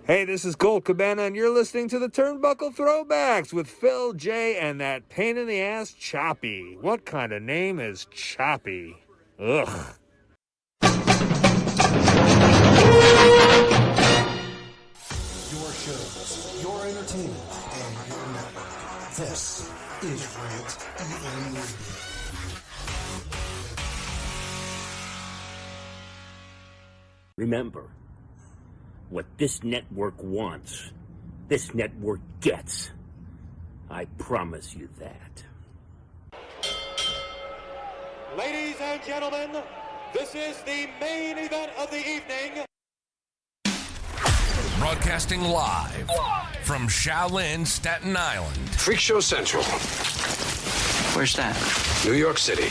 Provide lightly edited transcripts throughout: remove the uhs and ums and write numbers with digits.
Hey, this is Colt Cabana, and you're listening to the Turnbuckle Throwbacks with Phil J. and that pain-in-the-ass Choppy. What kind of name is Choppy? Ugh. Your shows, your entertainment, and your network. This is Rant EM Radio. Remember, what this network wants, this network gets. I promise you that. Ladies and gentlemen, this is the main event of the evening. Broadcasting live from Shaolin, Staten Island. Freak Show Central. Where's that? New York City.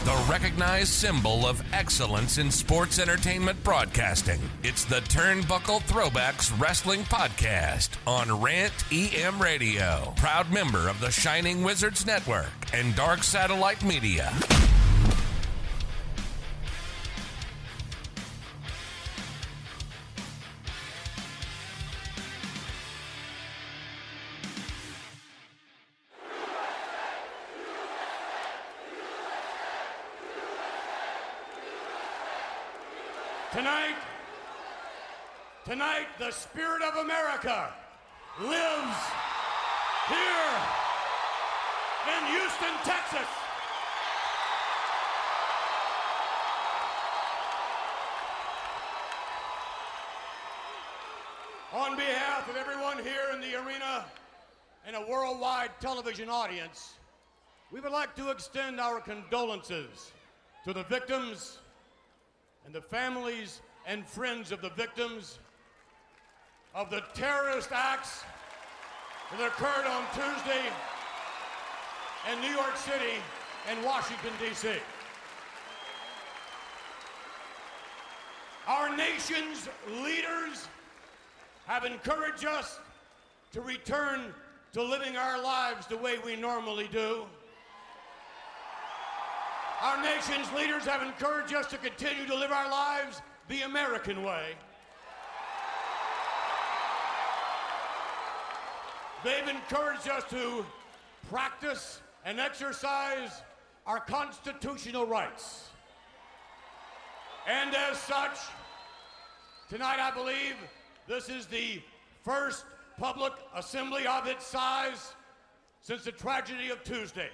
The recognized symbol of excellence in sports entertainment broadcasting. It's the Turnbuckle Throwbacks Wrestling Podcast on Rant EM Radio. Proud member of the Shining Wizards Network and Dark Satellite Media. Tonight, the spirit of America lives here in Houston, Texas. On behalf of everyone here in the arena and a worldwide television audience, we would like to extend our condolences to the victims and the families and friends of the victims of the terrorist acts that occurred on Tuesday in New York City and Washington, D.C. Our nation's leaders have encouraged us to return to living our lives the way we normally do. Our nation's leaders have encouraged us to continue to live our lives the American way. They've encouraged us to practice and exercise our constitutional rights. And as such, tonight I believe this is the first public assembly of its size since the tragedy of Tuesday.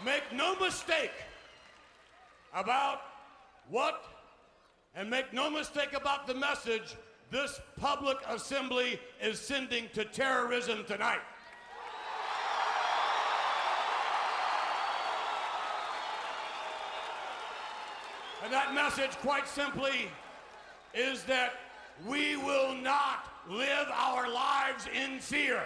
Make no mistake about what, and make no mistake about the message this public assembly is sending to terrorism tonight. And that message, quite simply, is that we will not live our lives in fear.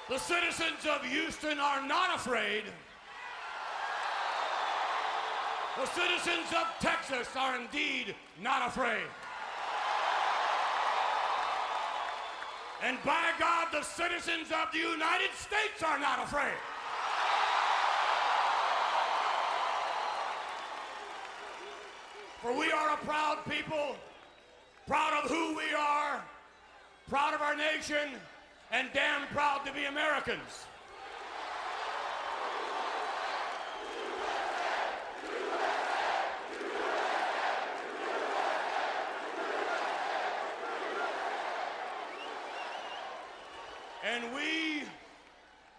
The citizens of Houston are not afraid. The citizens of Texas are indeed not afraid. And by God, the citizens of the United States are not afraid. For we are a proud people, proud of who we are, proud of our nation, and damn proud to be Americans.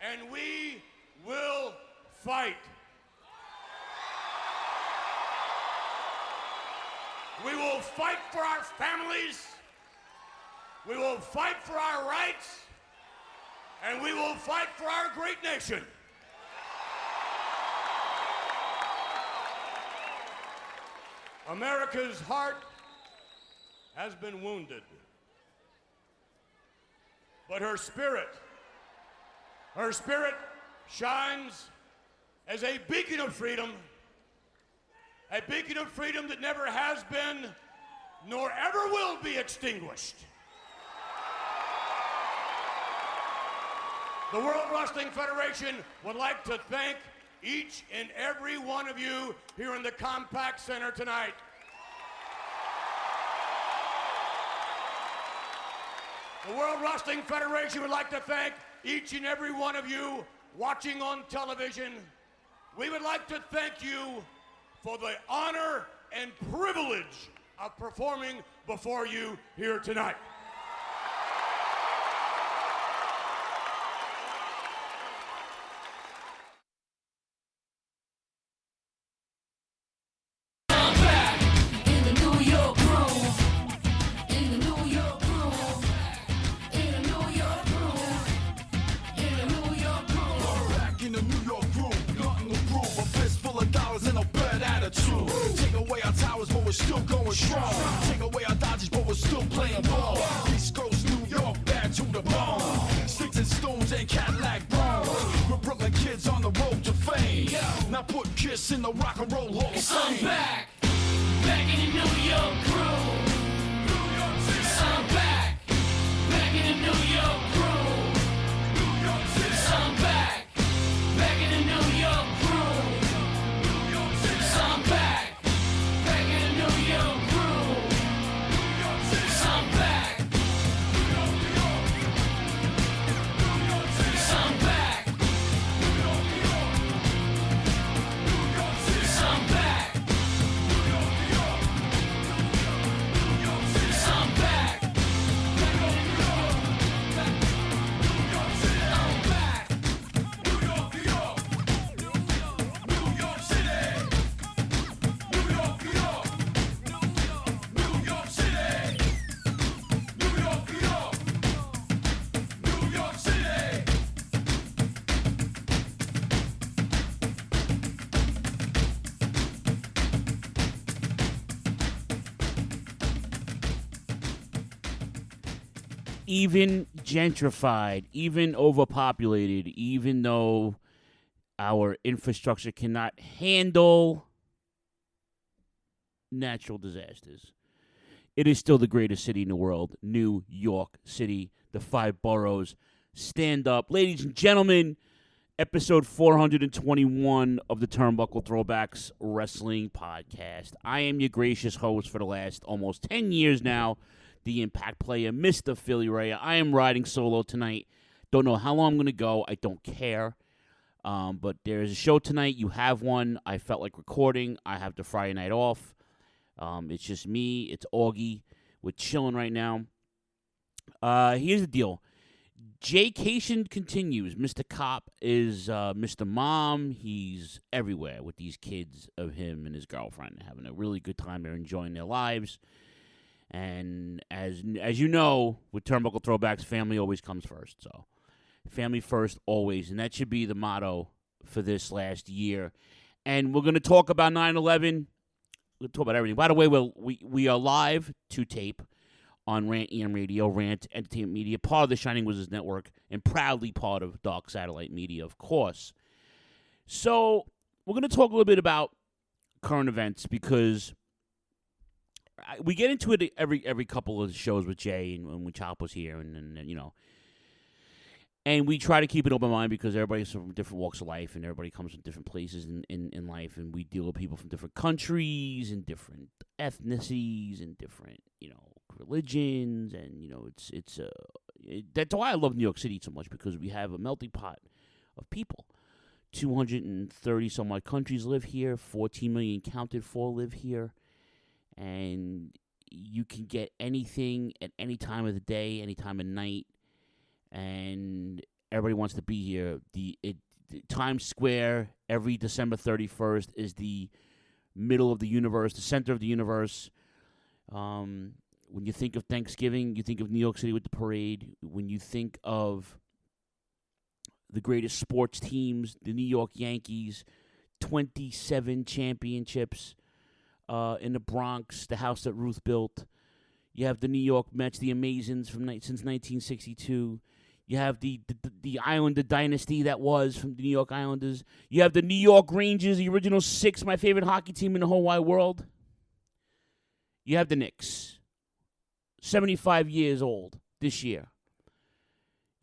And we will fight. We will fight for our families. We will fight for our rights. And we will fight for our great nation. America's heart has been wounded. But her spirit shines as a beacon of freedom that never has been nor ever will be extinguished. The World Wrestling Federation would like to thank each and every one of you here in the Compaq Center tonight. The World Wrestling Federation would like to thank each and every one of you watching on television. We would like to thank you for the honor and privilege of performing before you here tonight. Still going strong. Take away our dodges, but we're still playing ball. East Coast, New York, bad to the bone. Sticks and stones and Cadillac bones. We're Brooklyn kids on the road to fame. Now put Kiss in the Rock and Roll Hall of Fame. I'm back in the New York groove. I'm back in the New York groove. I'm back in the New York groove. I'm back. Even gentrified, even overpopulated, even though our infrastructure cannot handle natural disasters, it is still the greatest city in the world, New York City, the 5 boroughs. Stand up. Ladies and gentlemen, episode 421 of the Turnbuckle Throwbacks Wrestling Podcast. I am your gracious host for the last almost 10 years now, the Impact Player, Mr. Philly Ray. I am riding solo tonight. Don't know how long I'm going to go. I don't care. But there is a show tonight. You have one. I felt like recording. I have the Friday night off. It's just me. It's Augie. We're chilling right now. Here's the deal. Jaycation continues. Mr. Cop is Mr. Mom. He's everywhere with these kids of him and his girlfriend. They're having a really good time. They're enjoying their lives. And as you know, with Turnbuckle Throwbacks, family always comes first. So family first always. And that should be the motto for this last year. And we're going to talk about 9/11. We'll talk about everything. By the way, we are live to tape on Rant EM Radio, Rant Entertainment Media, part of the Shining Wizards Network, and proudly part of Dark Satellite Media, of course. So we're going to talk a little bit about current events because we get into it every couple of shows with Jay and when Chop was here, and you know, and we try to keep an open mind because everybody's from different walks of life and everybody comes from different places in life, and we deal with people from different countries and different ethnicities and different, you know, religions, and you know, that's why I love New York City so much, because we have a melting pot of people. 230 some odd countries live here. 14 million counted for live here. And you can get anything at any time of the day, any time of night, and everybody wants to be here. The Times Square every December 31st is the middle of the universe, the center of the universe. When you think of Thanksgiving, you think of New York City with the parade. When you think of the greatest sports teams, the New York Yankees, 27 championships. In the Bronx, the house that Ruth built. You have the New York Mets, the Amazons since 1962. You have the Islander dynasty that was from the New York Islanders. You have the New York Rangers, the original 6, my favorite hockey team in the whole wide world. You have the Knicks, 75 years old this year.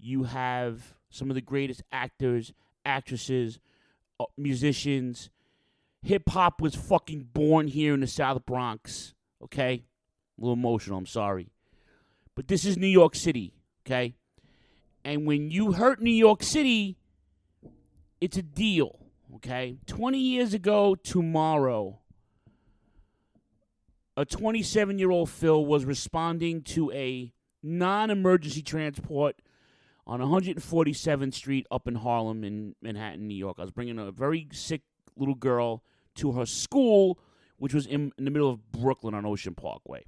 You have some of the greatest actors, actresses, musicians. Hip-hop was fucking born here in the South Bronx, okay? A little emotional, I'm sorry. But this is New York City, okay? And when you hurt New York City, it's a deal, okay? 20 years ago tomorrow, a 27-year-old Phil was responding to a non-emergency transport on 147th Street up in Harlem in Manhattan, New York. I was bringing a very sick little girl to her school, which was in the middle of Brooklyn on Ocean Parkway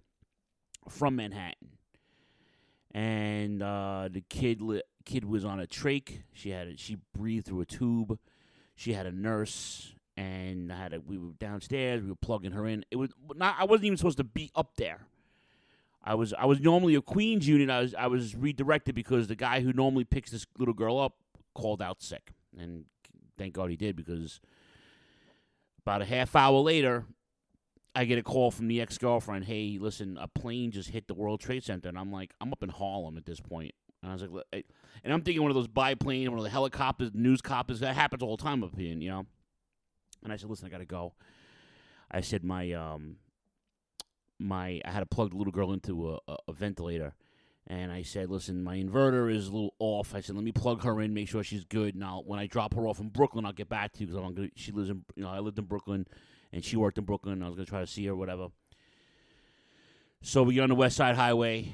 from Manhattan. And the kid was on a trach. She breathed through a tube. She had a nurse, and we were downstairs. We were plugging her in. I wasn't even supposed to be up there. I was normally a Queens unit. I was redirected because the guy who normally picks this little girl up called out sick, and thank God he did, because about a half hour later, I get a call from the ex-girlfriend. Hey, listen, a plane just hit the World Trade Center, and I'm like, I'm up in Harlem at this point. And I was like, and I'm thinking one of those biplane, one of the helicopters, news copters. That happens all the time up here, you know. And I said, listen, I gotta go. I said I had to plug the little girl into a ventilator, and I said, listen, my inverter is a little off. I said, let me plug her in, make sure she's good. Now, when I drop her off in Brooklyn, I'll get back to you, because she lives in, I lived in Brooklyn, and she worked in Brooklyn. I was gonna try to see her, whatever. So we get on the West Side Highway,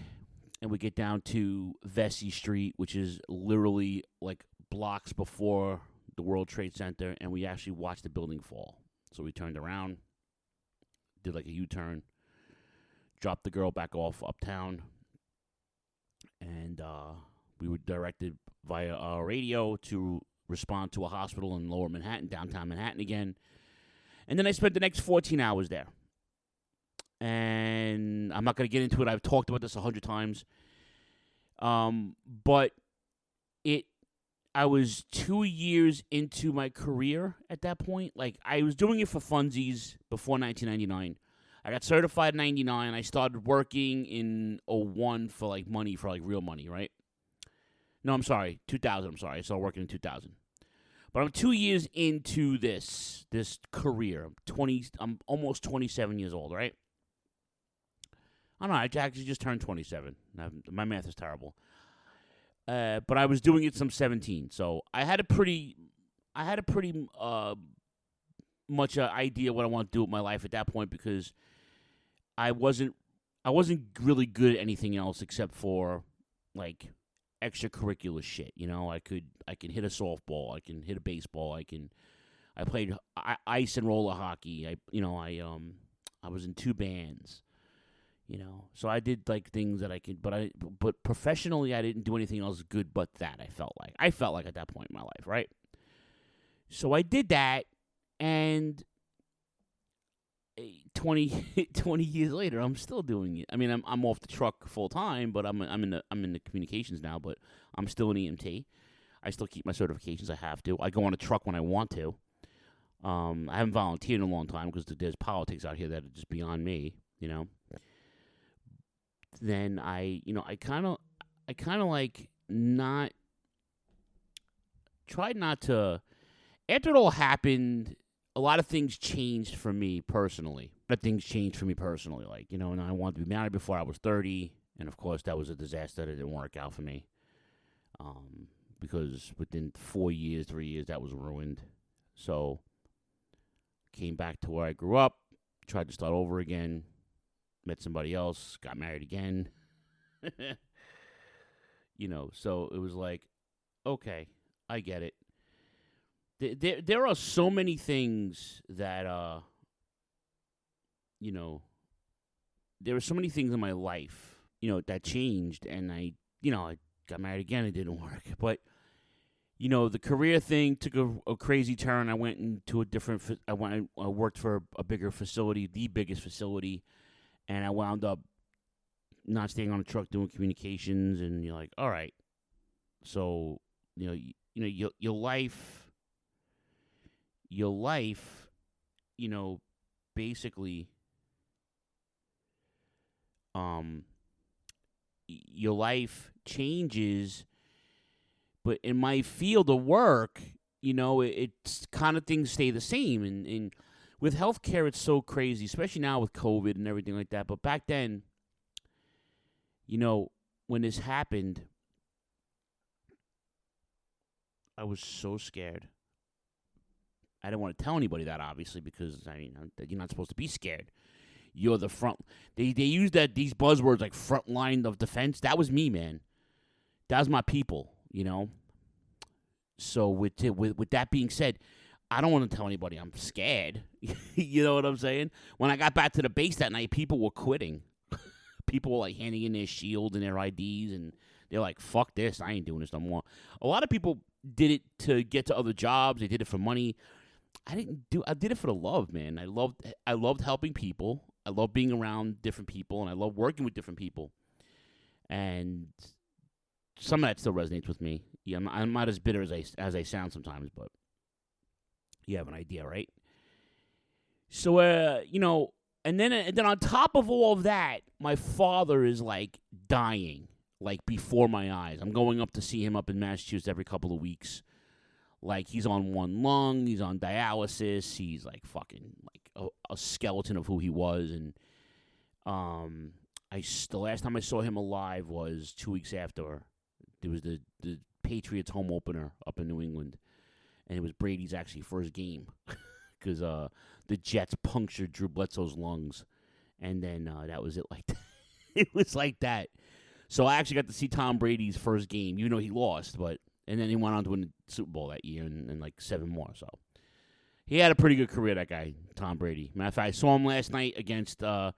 and we get down to Vesey Street, which is literally like blocks before the World Trade Center, and we actually watched the building fall. So we turned around, did like a U-turn, dropped the girl back off uptown, and we were directed via our radio to respond to a hospital in Lower Manhattan, downtown Manhattan again. And then I spent the next 14 hours there. And I'm not going to get into it. I've talked about this 100 times. But I was 2 years into my career at that point. Like, I was doing it for funsies before 1999. I got certified in 99. I started working in 01 for, like, money, for, like, real money, right? No, I'm sorry. 2000, I'm sorry. I started working in 2000. But I'm 2 years into this career. I'm almost 27 years old, right? I don't know. I actually just turned 27. My math is terrible. But I was doing it since 17. So I had a pretty much idea what I want to do with my life at that point, because I wasn't really good at anything else except for, like, extracurricular shit. You know, I can hit a softball, I can hit a baseball, I played ice and roller hockey. I was in 2 bands. You know, so I did, like, things that I could, but professionally I didn't do anything else good but that. I felt like at that point in my life, right? So I did that, and 20 years later, I'm still doing it. I mean, I'm off the truck full time, but I'm in the communications now, but I'm still an EMT. I still keep my certifications. I have to. I go on a truck when I want to. I haven't volunteered in a long time because there's politics out here that are just beyond me, you know. Then I kind of like tried not to. After it all happened, a lot of things changed for me personally. Like, you know, and I wanted to be married before I was 30, and of course that was a disaster. That didn't work out for me. Because within 3 years, that was ruined. So, came back to where I grew up, tried to start over again. Met somebody else, got married again. You know, so it was like, okay, I get it. There are so many things that, you know, there were so many things in my life, you know, that changed, and I got married again, it didn't work. But, you know, the career thing took a crazy turn. I went into I worked for a bigger facility, the biggest facility. And I wound up not staying on the truck, doing communications, and you're like, all right. So, your life, you know, basically, your life changes But in my field of work, it's kind of things stay the same. And with healthcare, it's so crazy, especially now with COVID and everything like that. But back then, when this happened, I was so scared. I didn't want to tell anybody that, obviously, because, you're not supposed to be scared. You're the front. They use these buzzwords like front line of defense. That was me, man. That was my people, So with that being said, I don't want to tell anybody I'm scared. You know what I'm saying? When I got back to the base that night, people were quitting. People were like handing in their shields and their IDs, and they're like, "Fuck this! I ain't doing this no more." A lot of people did it to get to other jobs. They did it for money. I did it for the love, man. I loved helping people. I love being around different people, and I love working with different people. And some of that still resonates with me. Yeah, I'm not as bitter as I sound sometimes, but you have an idea, right? So, and then on top of all of that, my father is like dying, like before my eyes. I'm going up to see him up in Massachusetts every couple of weeks. Like, he's on one lung, he's on dialysis, he's like fucking like a skeleton of who he was. And the last time I saw him alive was 2 weeks after. There was the Patriots home opener up in New England, and it was Brady's actually first game because the Jets punctured Drew Bledsoe's lungs, and then that was it. Like that. It was like that. So I actually got to see Tom Brady's first game, even though he lost, and then he went on to win the Super Bowl that year and like 7 more. So he had a pretty good career, that guy, Tom Brady. Matter of fact, I saw him last night against the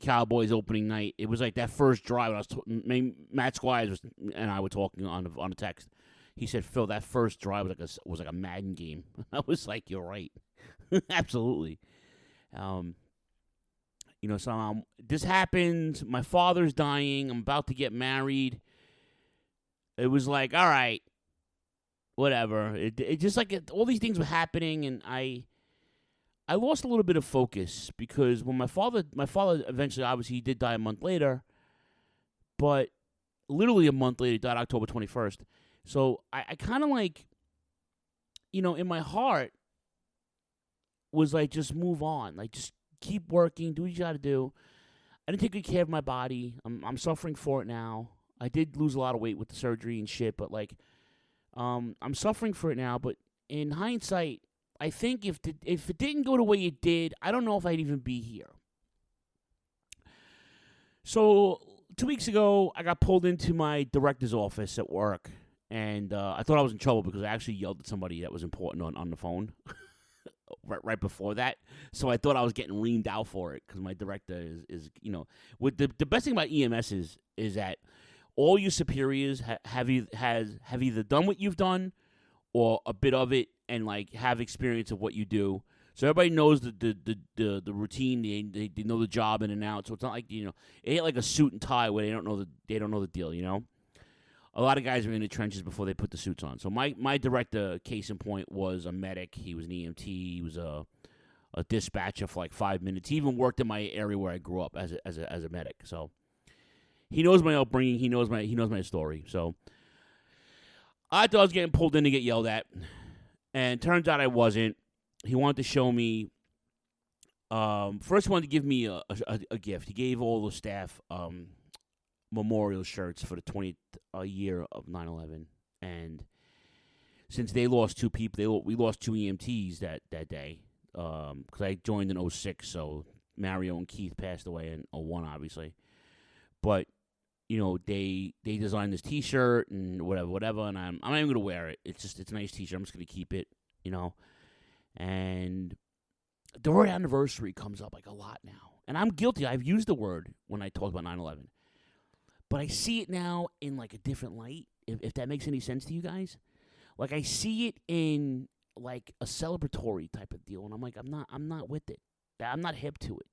Cowboys opening night. It was like that first drive. Matt Squires and I were talking on the text. He said, "Phil, that first drive was like a Madden game." I was like, "You're right, absolutely." So this happened. My father's dying. I'm about to get married. It was like, all right, whatever. It just like all these things were happening, and I lost a little bit of focus because when my father eventually, obviously, he did die a month later, but literally a month later, he died October 21st. So I kind of like, in my heart was like, just move on. Like, just keep working, do what you got to do. I didn't take good care of my body. I'm suffering for it now. I did lose a lot of weight with the surgery and shit, but like, I'm suffering for it now. But in hindsight, I think if it didn't go the way it did, I don't know if I'd even be here. So 2 weeks ago, I got pulled into my director's office at work, and I thought I was in trouble because I actually yelled at somebody that was important on the phone right before that. So I thought I was getting reamed out for it because my director is with the best thing about EMS is that all your superiors have either done what you've done or a bit of it and like have experience of what you do. So everybody knows the routine. They know the job in and out. So it's not like it ain't like a suit and tie where they don't know the deal. A lot of guys are in the trenches before they put the suits on. So my director, case in point, was a medic. He was an EMT. He was a dispatcher for like 5 minutes. He even worked in my area where I grew up as a medic. So he knows my upbringing. He knows my story. So I thought I was getting pulled in to get yelled at, and turns out I wasn't. He wanted to show me. First, he wanted to give me a gift. He gave all the staff memorial shirts for the 20th year of 9/11, and since they lost 2 people, we lost 2 EMTs that day. Because I joined in 06, so Mario and Keith passed away in 01, obviously. But they designed this T-shirt and whatever, and I'm not even gonna wear it. It's a nice T-shirt. I'm just gonna keep it, And the word anniversary comes up like a lot now, and I'm guilty. I've used the word when I talk about 9/11, but I see it now in like a different light. If that makes any sense to you guys, like I see it in like a celebratory type of deal, and I'm like, I'm not with it. I'm not hip to it,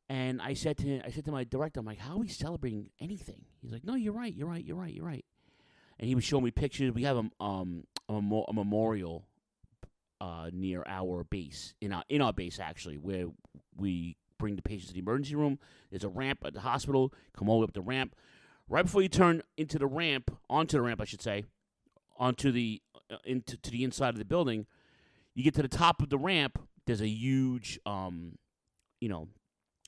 And I said to my director, I'm like, how are we celebrating anything? He's like, no, you're right. And he was showing me pictures. We have a memorial near our base, in our base actually, where we bring the patients to the emergency room. There's a ramp at the hospital. Come all the way up the ramp. Right before you turn onto the ramp, I should say, onto the to the inside of the building. You get to the top of the ramp. There's a huge,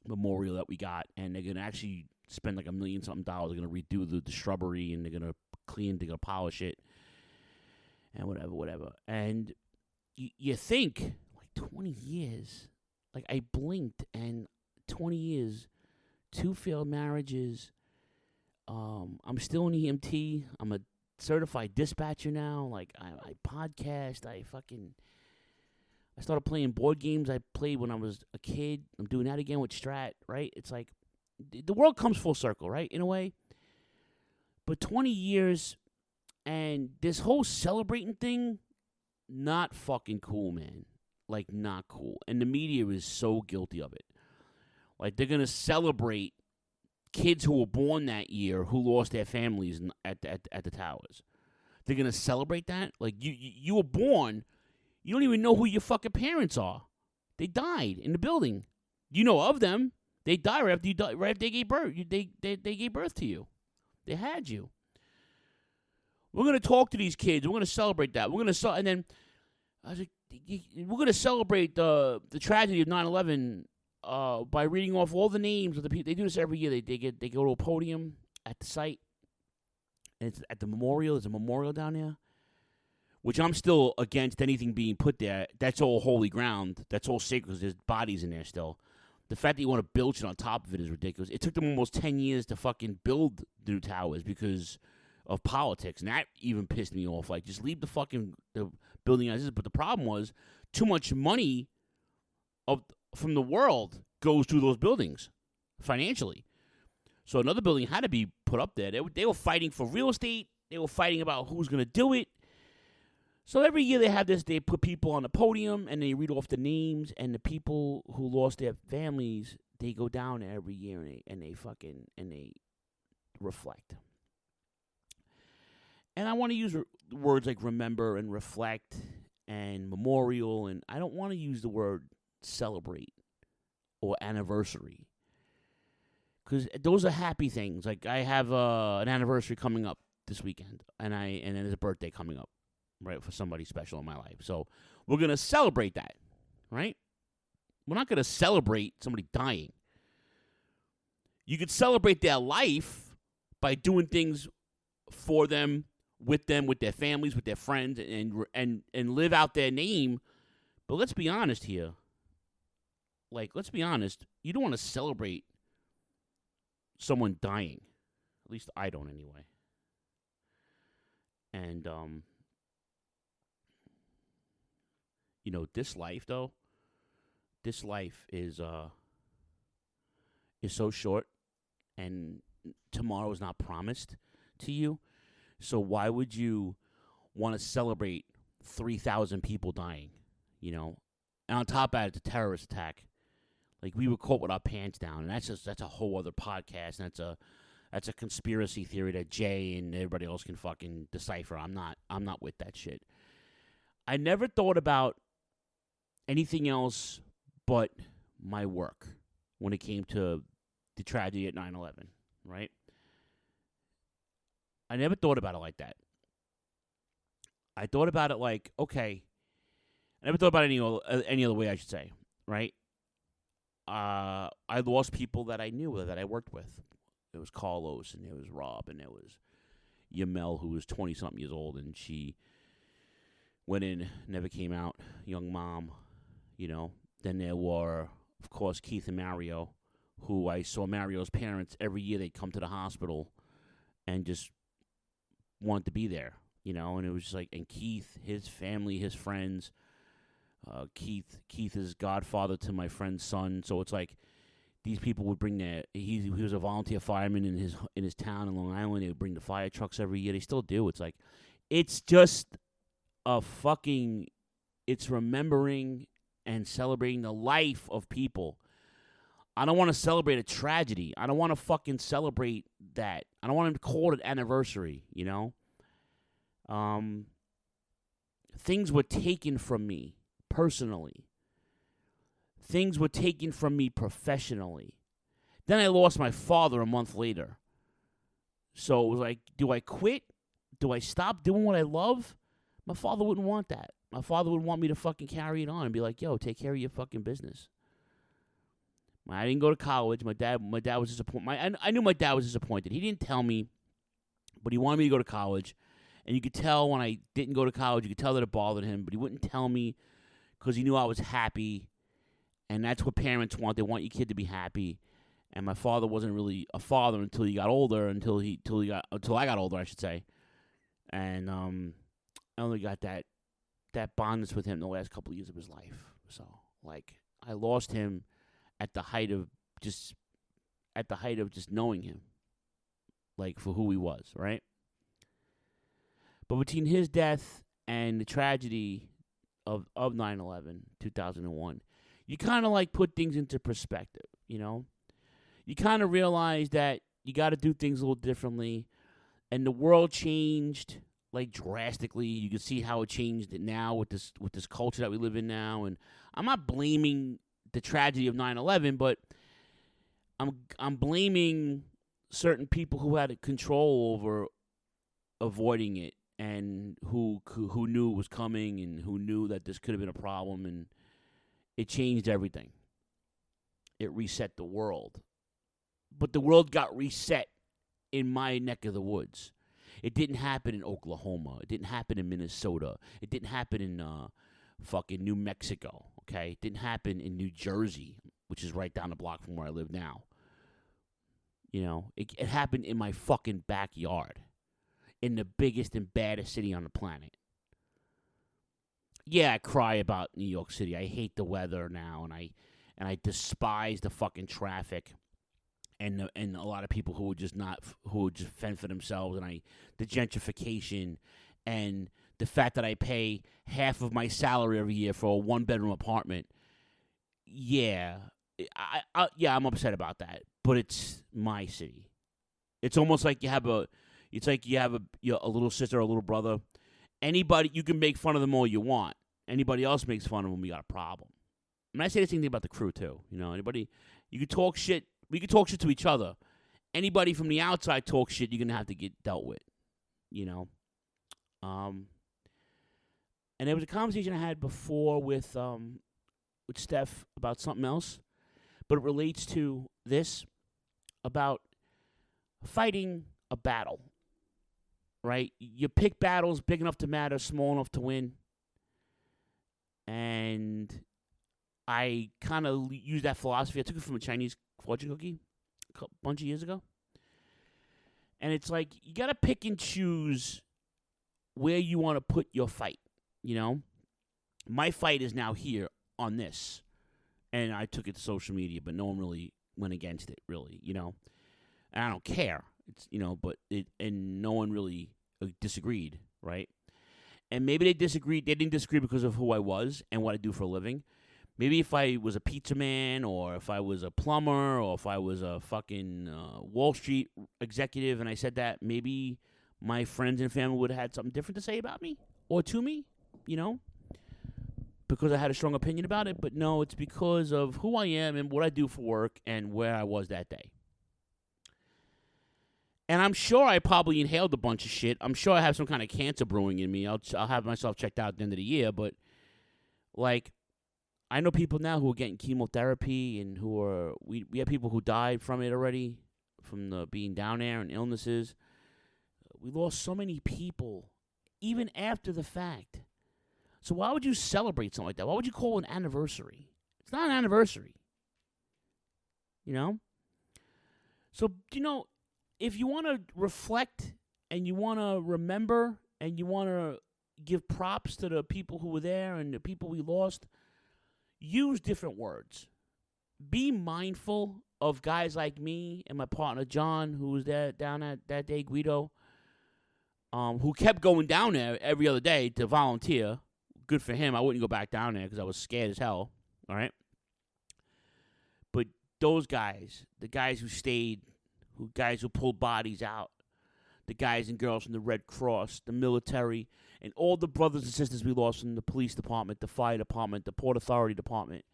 memorial that we got, and they're gonna actually spend like $1 million something. They're gonna redo the shrubbery, and they're gonna polish it, and whatever. And you think like 20 years, like I blinked, and 20 years, 2 failed marriages. I'm still an EMT. I'm a certified dispatcher now. Like I podcast. I started playing board games I played when I was a kid. I'm doing that again with Strat, right? It's like the world comes full circle, right, in a way. But 20 years and this whole celebrating thing, not fucking cool, man. Like, not cool. And the media is so guilty of it. Like, they're going to celebrate kids who were born that year who lost their families at the towers. They're going to celebrate that? Like, you were born, you don't even know who your fucking parents are. They died in the building. You know of them. They died right after they gave birth. They gave birth to you. They had you. We're going to talk to these kids. We're going to celebrate that. We're going to and then I was like, we're going to celebrate the tragedy of 9/11 by reading off all the names of the people. They do this every year. They go to a podium at the site, and it's at the memorial. There's a memorial down there, which I'm still against anything being put there. That's all holy ground. That's all sacred because there's bodies in there still. The fact that you want to build shit on top of it is ridiculous. It took them almost 10 years to fucking build the new towers because of politics, and that even pissed me off. Like, just leave the building as is. But the problem was too much money from the world goes to those buildings financially. So another building had to be put up there. They were fighting for real estate. They were fighting about who's going to do it. So every year they have this, they put people on the podium and they read off the names, and the people who lost their families, they go down every year and they reflect. And I want to use words like remember and reflect and memorial, and I don't want to use the word celebrate or anniversary, because those are happy things. Like, I have an anniversary coming up this weekend, and then there's a birthday coming up, right, for somebody special in my life. So we're going to celebrate that, right? We're not going to celebrate somebody dying. You could celebrate their life by doing things for them, with their families, with their friends, and live out their name. But let's be honest here. Like, let's be honest. You don't want to celebrate someone dying. At least I don't, anyway. And, this life, though, this life is so short, and tomorrow is not promised to you. So why would you want to celebrate 3,000 people dying, And on top of it, it's a terrorist attack. Like, we were caught with our pants down, and that's a whole other podcast, and that's a conspiracy theory that Jay and everybody else can fucking decipher. I'm not with that shit. I never thought about anything else but my work when it came to the tragedy at 9/11, right? I never thought about it like that. I thought about it like, okay, I never thought about it any other way, I should say, right? I lost people that I knew, that I worked with. There was Carlos, and there was Rob, and there was Yamel, who was 20-something years old, and she went in, never came out, young mom, Then there were, of course, Keith and Mario, who I saw Mario's parents every year. They'd come to the hospital and just wanted to be there, and it was just like, and Keith, his family, his friends, Keith is godfather to my friend's son, so it's like these people would bring he was a volunteer fireman in his town in Long Island. They would bring the fire trucks every year. They still do. It's like, it's just it's remembering and celebrating the life of people. I don't want to celebrate a tragedy. I don't want to fucking celebrate that. I don't want to call it an anniversary, Things were taken from me personally. Things were taken from me professionally. Then I lost my father a month later. So it was like, do I quit? Do I stop doing what I love? My father wouldn't want that. My father would want me to fucking carry it on and be like, yo, take care of your fucking business. I didn't go to college. My dad was disappointed. I knew my dad was disappointed. He didn't tell me, but he wanted me to go to college. And you could tell when I didn't go to college, you could tell that it bothered him, but he wouldn't tell me because he knew I was happy. And that's what parents want. They want your kid to be happy. And my father wasn't really a father until he got older, until I got older, I should say. And I only got that bondness with him the last couple of years of his life. So, like, I lost him at the height of just knowing him, like, for who he was, right? But between his death and the tragedy of 9/11, 2001, you kind of, like, put things into perspective, you know? You kind of realize that you got to do things a little differently, and the world changed, like, drastically. You can see how it changed it now with this culture that we live in now, and I'm not blaming the tragedy of 9/11, but I'm blaming certain people who had control over avoiding it, and who knew it was coming, and who knew that this could have been a problem, and it changed everything. It reset the world. But the world got reset in my neck of the woods. It didn't happen in Oklahoma. It didn't happen in Minnesota. It didn't happen in fucking New Mexico, okay? It didn't happen in New Jersey, which is right down the block from where I live now. You know, it happened in my fucking backyard, in the biggest and baddest city on the planet. Yeah, I cry about New York City. I hate the weather now, and I despise the fucking traffic. And a lot of people who would just fend for themselves, and the gentrification, and the fact that I pay half of my salary every year for a 1-bedroom apartment. Yeah, I'm upset about that. But it's my city. It's almost like you have a little sister or a little brother. Anybody, you can make fun of them all you want. Anybody else makes fun of them, you got a problem. And I say the same thing about the crew too. You know, you can talk shit. We can talk shit to each other. Anybody from the outside talk shit, you're going to have to get dealt with, you know. And there was a conversation I had before with Steph about something else, but it relates to this, about fighting a battle, right? You pick battles big enough to matter, small enough to win. And I kind of use that philosophy. I took it from a Chinese fortune cookie a bunch of years ago. And it's like, you got to pick and choose where you want to put your fight, you know? My fight is now here on this. And I took it to social media, but no one really went against it, really, you know? And I don't care. It's, you know, and no one really disagreed, right? And maybe they didn't disagree because of who I was and what I do for a living. Maybe if I was a pizza man, or if I was a plumber, or if I was a fucking Wall Street executive and I said that, maybe my friends and family would have had something different to say about me or to me, you know, because I had a strong opinion about it. But no, it's because of who I am and what I do for work and where I was that day. And I'm sure I probably inhaled a bunch of shit. I'm sure I have some kind of cancer brewing in me. I'll have myself checked out at the end of the year. But, like, I know people now who are getting chemotherapy, and we have people who died from it already, from being down there and illnesses. We lost so many people, even after the fact. So why would you celebrate something like that? Why would you call it an anniversary? It's not an anniversary. You know? So, you know, if you want to reflect and you want to remember and you want to give props to the people who were there and the people we lost, use different words. Be mindful of guys like me and my partner John, who was there down at that day, Guido, who kept going down there every other day to volunteer. Good for him. I wouldn't go back down there because I was scared as hell. All right? But those guys, the guys who stayed, guys who pulled bodies out, the guys and girls from the Red Cross, the military, and all the brothers and sisters we lost from the police department, the fire department, the Port Authority department,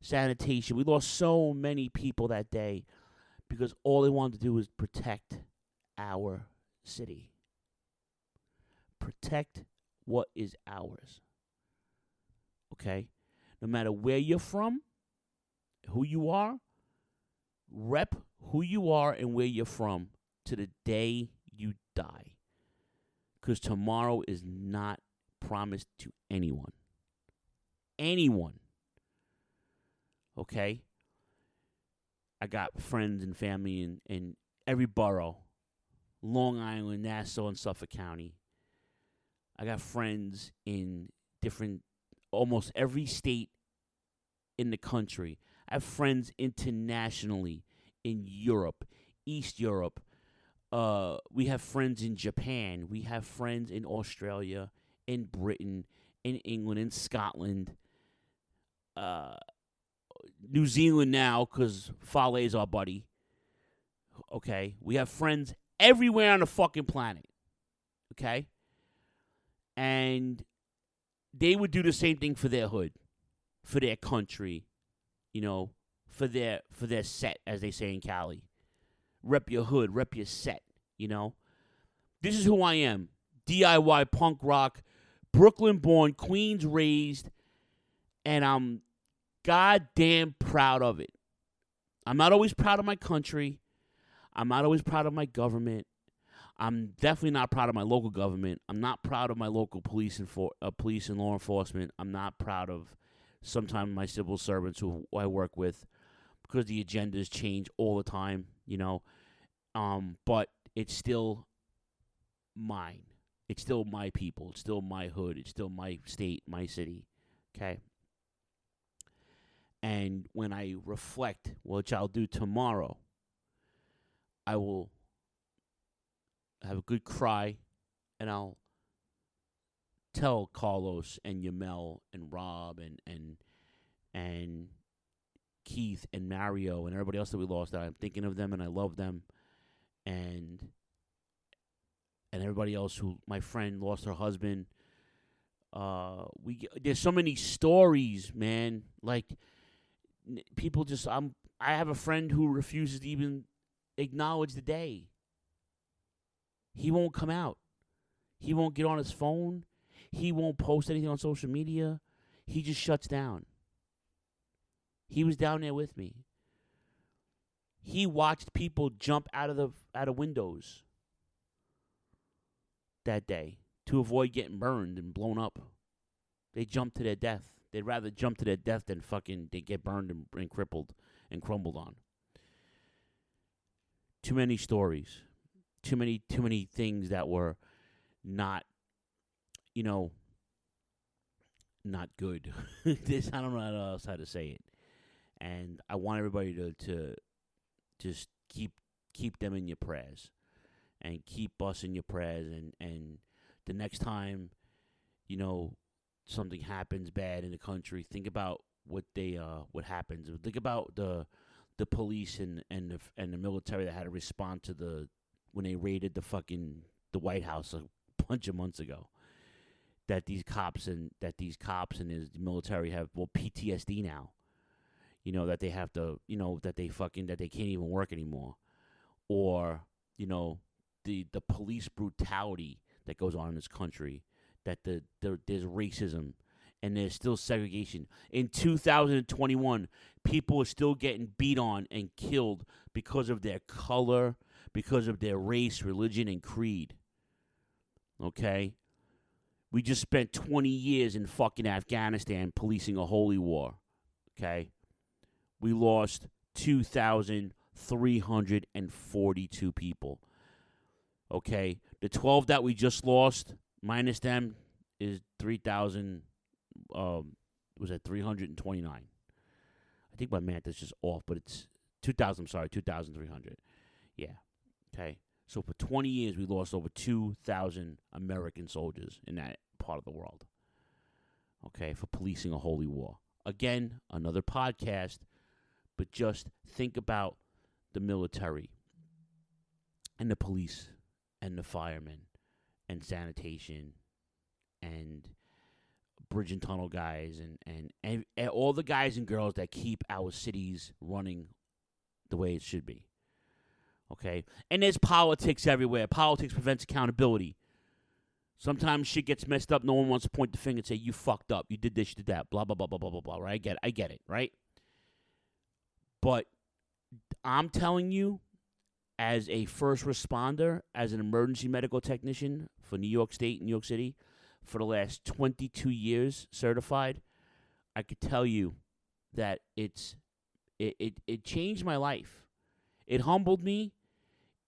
sanitation. We lost so many people that day because all they wanted to do was protect our city. Protect what is ours. Okay? No matter where you're from, who you are, rep who you are and where you're from to the day you die. Because tomorrow is not promised to anyone. Anyone. Okay? I got friends and family in every borough. Long Island, Nassau, and Suffolk County. I got friends in almost every state in the country. I have friends internationally in Europe, East Europe. We have friends in Japan. We have friends in Australia, in Britain, in England, in Scotland, New Zealand now because Fale is our buddy. Okay? We have friends everywhere on the fucking planet. Okay? And they would do the same thing for their hood, for their country, for their set, as they say in Cali. Rep your hood, rep your set, This is who I am. DIY punk rock, Brooklyn born, Queens raised, and I'm goddamn proud of it. I'm not always proud of my country. I'm not always proud of my government. I'm definitely not proud of my local government. I'm not proud of my local police and law enforcement. I'm not proud of sometimes my civil servants who I work with because the agendas change all the time, But it's still mine. It's still my people. It's still my hood. It's still my state, my city. Okay? And when I reflect, which I'll do tomorrow, I will have a good cry, and I'll tell Carlos and Yamel and Rob and Keith and Mario and everybody else that we lost that I'm thinking of them and I love them, and everybody else who my friend lost her husband. There's so many stories, man. Like people just I have a friend who refuses to even acknowledge the day. He won't come out. He won't get on his phone. He won't post anything on social media. He just shuts down. He was down there with me. He watched people jump out of windows that day to avoid getting burned and blown up. They jumped to their death. They'd rather jump to their death than they get burned and crippled and crumbled on. Too many stories. Too many things that were not, not good. I don't know how to say it. And I want everybody to just keep them in your prayers. And keep us in your prayers. And the next time, something happens bad in the country, think about what happens. Think about the police and the military that had to respond to when they raided the White House a bunch of months ago. That these cops and the military have PTSD now. That they have to, that they can't even work anymore. Or, the police brutality that goes on in this country, that there's racism and there's still segregation. In 2021, people are still getting beat on and killed because of their color, because of their race, religion, and creed. Okay? We just spent 20 years in fucking Afghanistan policing a holy war. Okay? We lost 2,342 people. Okay? The 12 that we just lost, minus them, is 3,000, was it 329? I think my math is just off, but it's 2,300. Yeah. Okay? So for 20 years, we lost over 2,000 American soldiers in that part of the world. Okay? For policing a holy war. Again, another podcast, but just think about the military and the police and the firemen and sanitation and bridge and tunnel guys and all the guys and girls that keep our cities running the way it should be. Okay? And there's politics everywhere. Politics prevents accountability. Sometimes shit gets messed up. No one wants to point the finger and say, you fucked up. You did this, you did that. Blah, blah, blah, blah, blah, blah, blah. Right? I get it, right? But I'm telling you, as a first responder, as an emergency medical technician for New York State, New York City, for the last 22 years certified, I could tell you that it changed my life. It humbled me.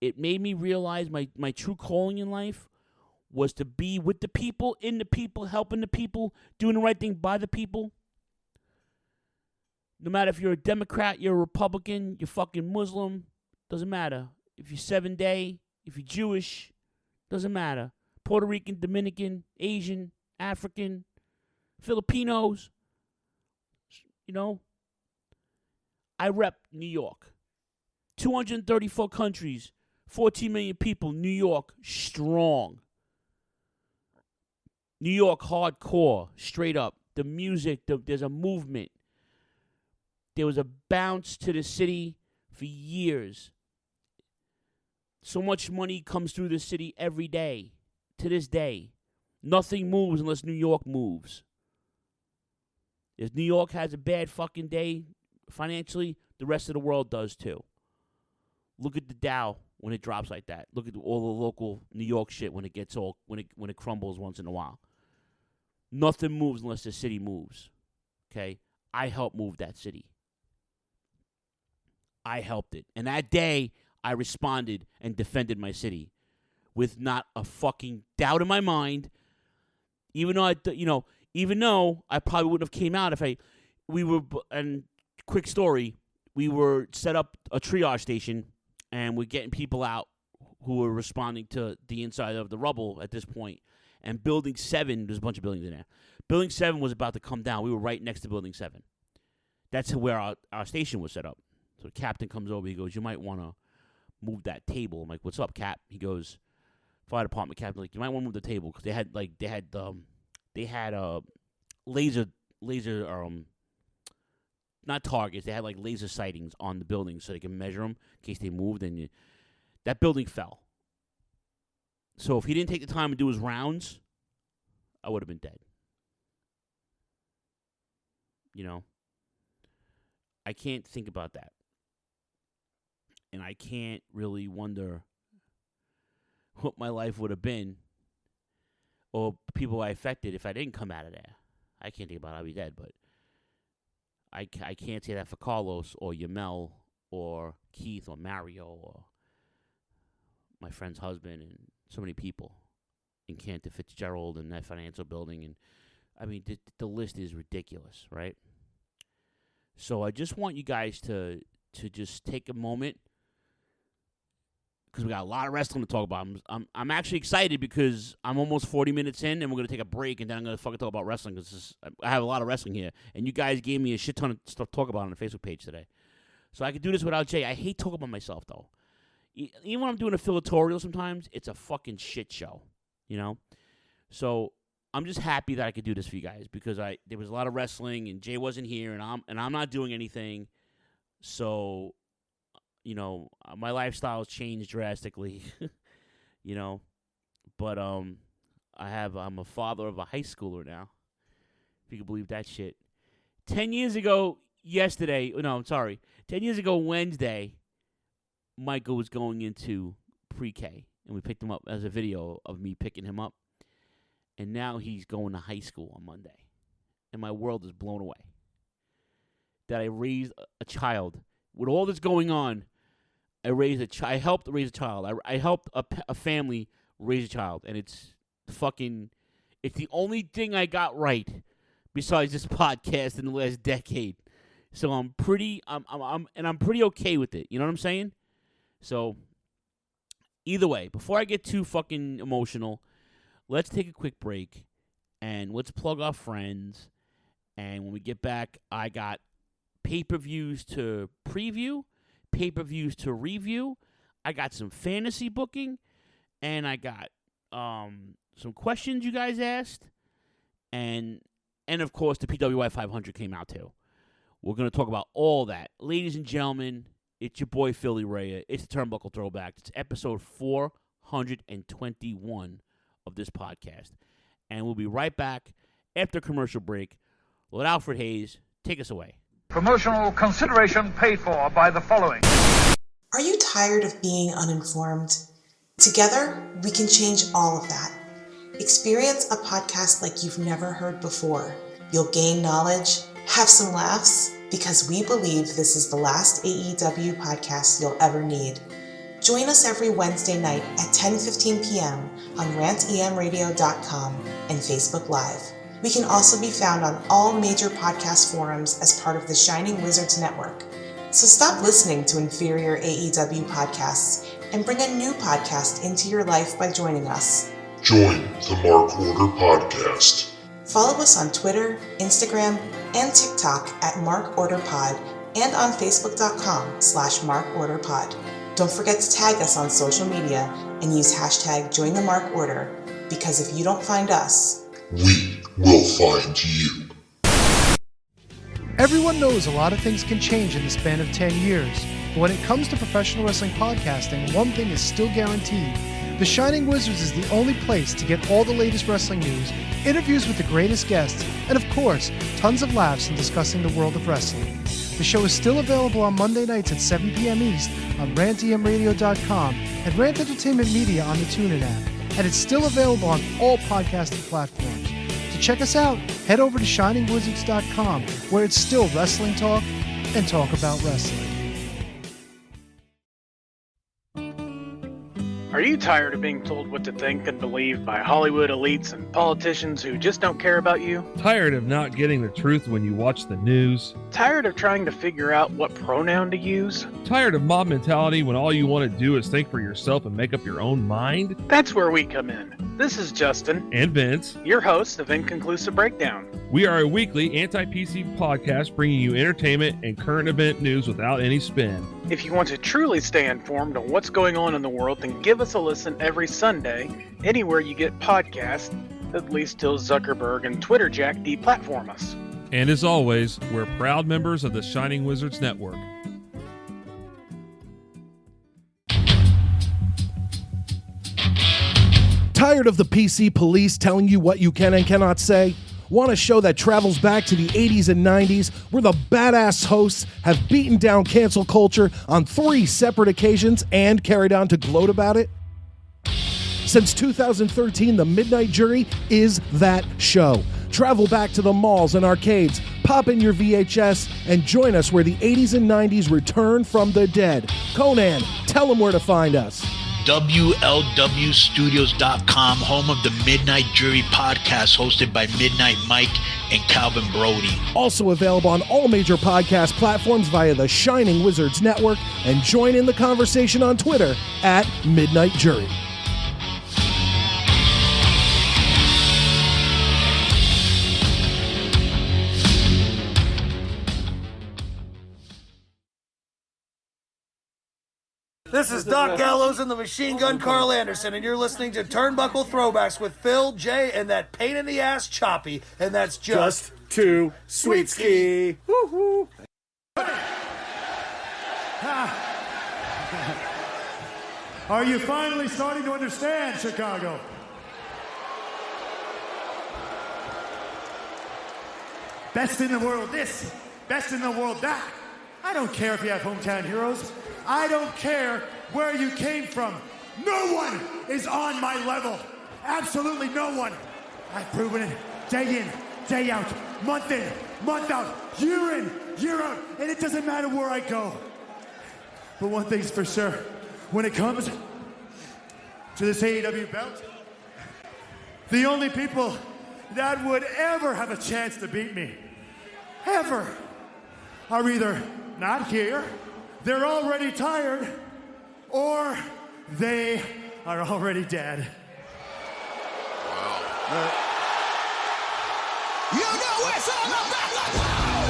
It made me realize my true calling in life was to be with the people, in the people, helping the people, doing the right thing by the people. No matter if you're a Democrat, you're a Republican, you're fucking Muslim, doesn't matter. If you're 7-day, if you're Jewish, doesn't matter. Puerto Rican, Dominican, Asian, African, Filipinos, you know. I rep New York. 234 countries, 14 million people, New York, strong. New York, hardcore, straight up. The music, there's a movement. There was a bounce to the city for years. So much money comes through the city every day, to this day. Nothing moves unless New York moves. If New York has a bad fucking day financially, the rest of the world does too. Look at the Dow when it drops like that. Look at all the local New York shit when it crumbles once in a while. Nothing moves unless the city moves. Okay? I helped move that city. I helped it. And that day, I responded and defended my city with not a fucking doubt in my mind. Even though I probably wouldn't have came out and quick story, we were set up a triage station and we're getting people out who were responding to the inside of the rubble at this point. And Building 7, there's a bunch of buildings in there. Building 7 was about to come down. We were right next to Building 7. That's where our station was set up. So the captain comes over. He goes, you might want to move that table. I'm like, what's up, Cap? He goes, fire department captain, like, you might want to move the table because they had laser not targets. They had like laser sightings on the buildings so they can measure them in case they moved. And that building fell. So if he didn't take the time to do his rounds, I would have been dead. You know? I can't think about that. And I can't really wonder what my life would have been or people I affected if I didn't come out of there. I can't think about it. I'd be dead, but I can't say that for Carlos or Yamel or Keith or Mario or my friend's husband and so many people in Cantor Fitzgerald and that financial building. And I mean, the list is ridiculous, right? So I just want you guys to just take a moment because we got a lot of wrestling to talk about. I'm actually excited because I'm almost 40 minutes in and we're going to take a break and then I'm going to fucking talk about wrestling because I have a lot of wrestling here. And you guys gave me a shit ton of stuff to talk about on the Facebook page today. So I could do this without Jay. I hate talking about myself, though. Even when I'm doing a filatorial sometimes, it's a fucking shit show, you know? So I'm just happy that I could do this for you guys because there was a lot of wrestling and Jay wasn't here and I'm not doing anything. So, you know, my lifestyle's changed drastically, you know? But I'm a father of a high schooler now, if you can believe that shit. 10 years ago Wednesday, Michael was going into pre-K, and we picked him up as a video of me picking him up. And now he's going to high school on Monday. And my world is blown away. That I raised a child. With all this going on, I helped raise a child. I helped a family raise a child. And it's the only thing I got right besides this podcast in the last decade. So I'm pretty okay with it. You know what I'm saying? So, either way, before I get too fucking emotional, let's take a quick break and let's plug our friends. And when we get back, I got pay-per-views to preview, pay-per-views to review. I got some fantasy booking, and I got some questions you guys asked. And of course, the PWI 500 came out too. We're going to talk about all that. Ladies and gentlemen, It's your boy Philly Ray. It's the Turnbuckle Throwback. It's episode 421 of this podcast. And we'll be right back after commercial break. Let Alfred Hayes take us away. Promotional consideration paid for by the following. Are you tired of being uninformed? Together, we can change all of that. Experience a podcast like you've never heard before. You'll gain knowledge, have some laughs, because we believe this is the last AEW podcast you'll ever need. Join us every Wednesday night at 10:15 p.m. on rantemradio.com and Facebook Live. We can also be found on all major podcast forums as part of the Shining Wizards Network. So stop listening to inferior AEW podcasts and bring a new podcast into your life by joining us. Join the Mark Order Podcast. Follow us on Twitter, Instagram, and TikTok at Mark Order Pod and on Facebook.com/MarkOrderPod. Don't forget to tag us on social media and use hashtag #JoinTheMarkOrder, because if you don't find us, we will find you. Everyone knows a lot of things can change in the span of 10 years. But when it comes to professional wrestling podcasting, one thing is still guaranteed. The Shining Wizards is the only place to get all the latest wrestling news, interviews with the greatest guests, and of course, tons of laughs in discussing the world of wrestling. The show is still available on Monday nights at 7 p.m. East on rantemradio.com and Rant Entertainment Media on the TuneIn app. And it's still available on all podcasting platforms. To check us out, head over to shiningwizards.com, where it's still wrestling talk and talk about wrestling. Are you tired of being told what to think and believe by Hollywood elites and politicians who just don't care about you? Tired of not getting the truth when you watch the news? Tired of trying to figure out what pronoun to use? Tired of mob mentality when all you want to do is think for yourself and make up your own mind? That's where we come in. This is Justin. And Vince. Your hosts of Inconclusive Breakdown. We are a weekly anti-PC podcast bringing you entertainment and current event news without any spin. If you want to truly stay informed on what's going on in the world, then give us a listen every Sunday, anywhere you get podcasts, at least till Zuckerberg and Twitter Jack deplatform us. And as always, we're proud members of the Shining Wizards Network. Tired of the PC police telling you what you can and cannot say? Want a show that travels back to the 80s and 90s, where the badass hosts have beaten down cancel culture on 3 separate occasions and carried on to gloat about it? Since 2013, The Midnight Jury is that show. Travel back to the malls and arcades, pop in your VHS, and join us where the 80s and 90s return from the dead. Conan, tell them where to find us. WLWstudios.com, home of the Midnight Jury podcast, hosted by Midnight Mike and Calvin Brody. Also available on all major podcast platforms via the Shining Wizards Network, and join in the conversation on Twitter at Midnight Jury. This is Doc Gallows and the Machine Gun Carl Anderson, and you're listening to Turnbuckle Throwbacks with Phil, Jay, and that pain-in-the-ass Choppy, and that's just too sweet ski. Woo-hoo. Are you finally starting to understand, Chicago? Best in the world this, best in the world that. I don't care if you have hometown heroes. I don't care where you came from. No one is on my level. Absolutely no one. I've proven it day in, day out, month in, month out, year in, year out, and it doesn't matter where I go. But one thing's for sure, when it comes to this AEW belt, the only people that would ever have a chance to beat me, ever, are either not here, they're already tired, or they are already dead. Wow. You know it's all about the power.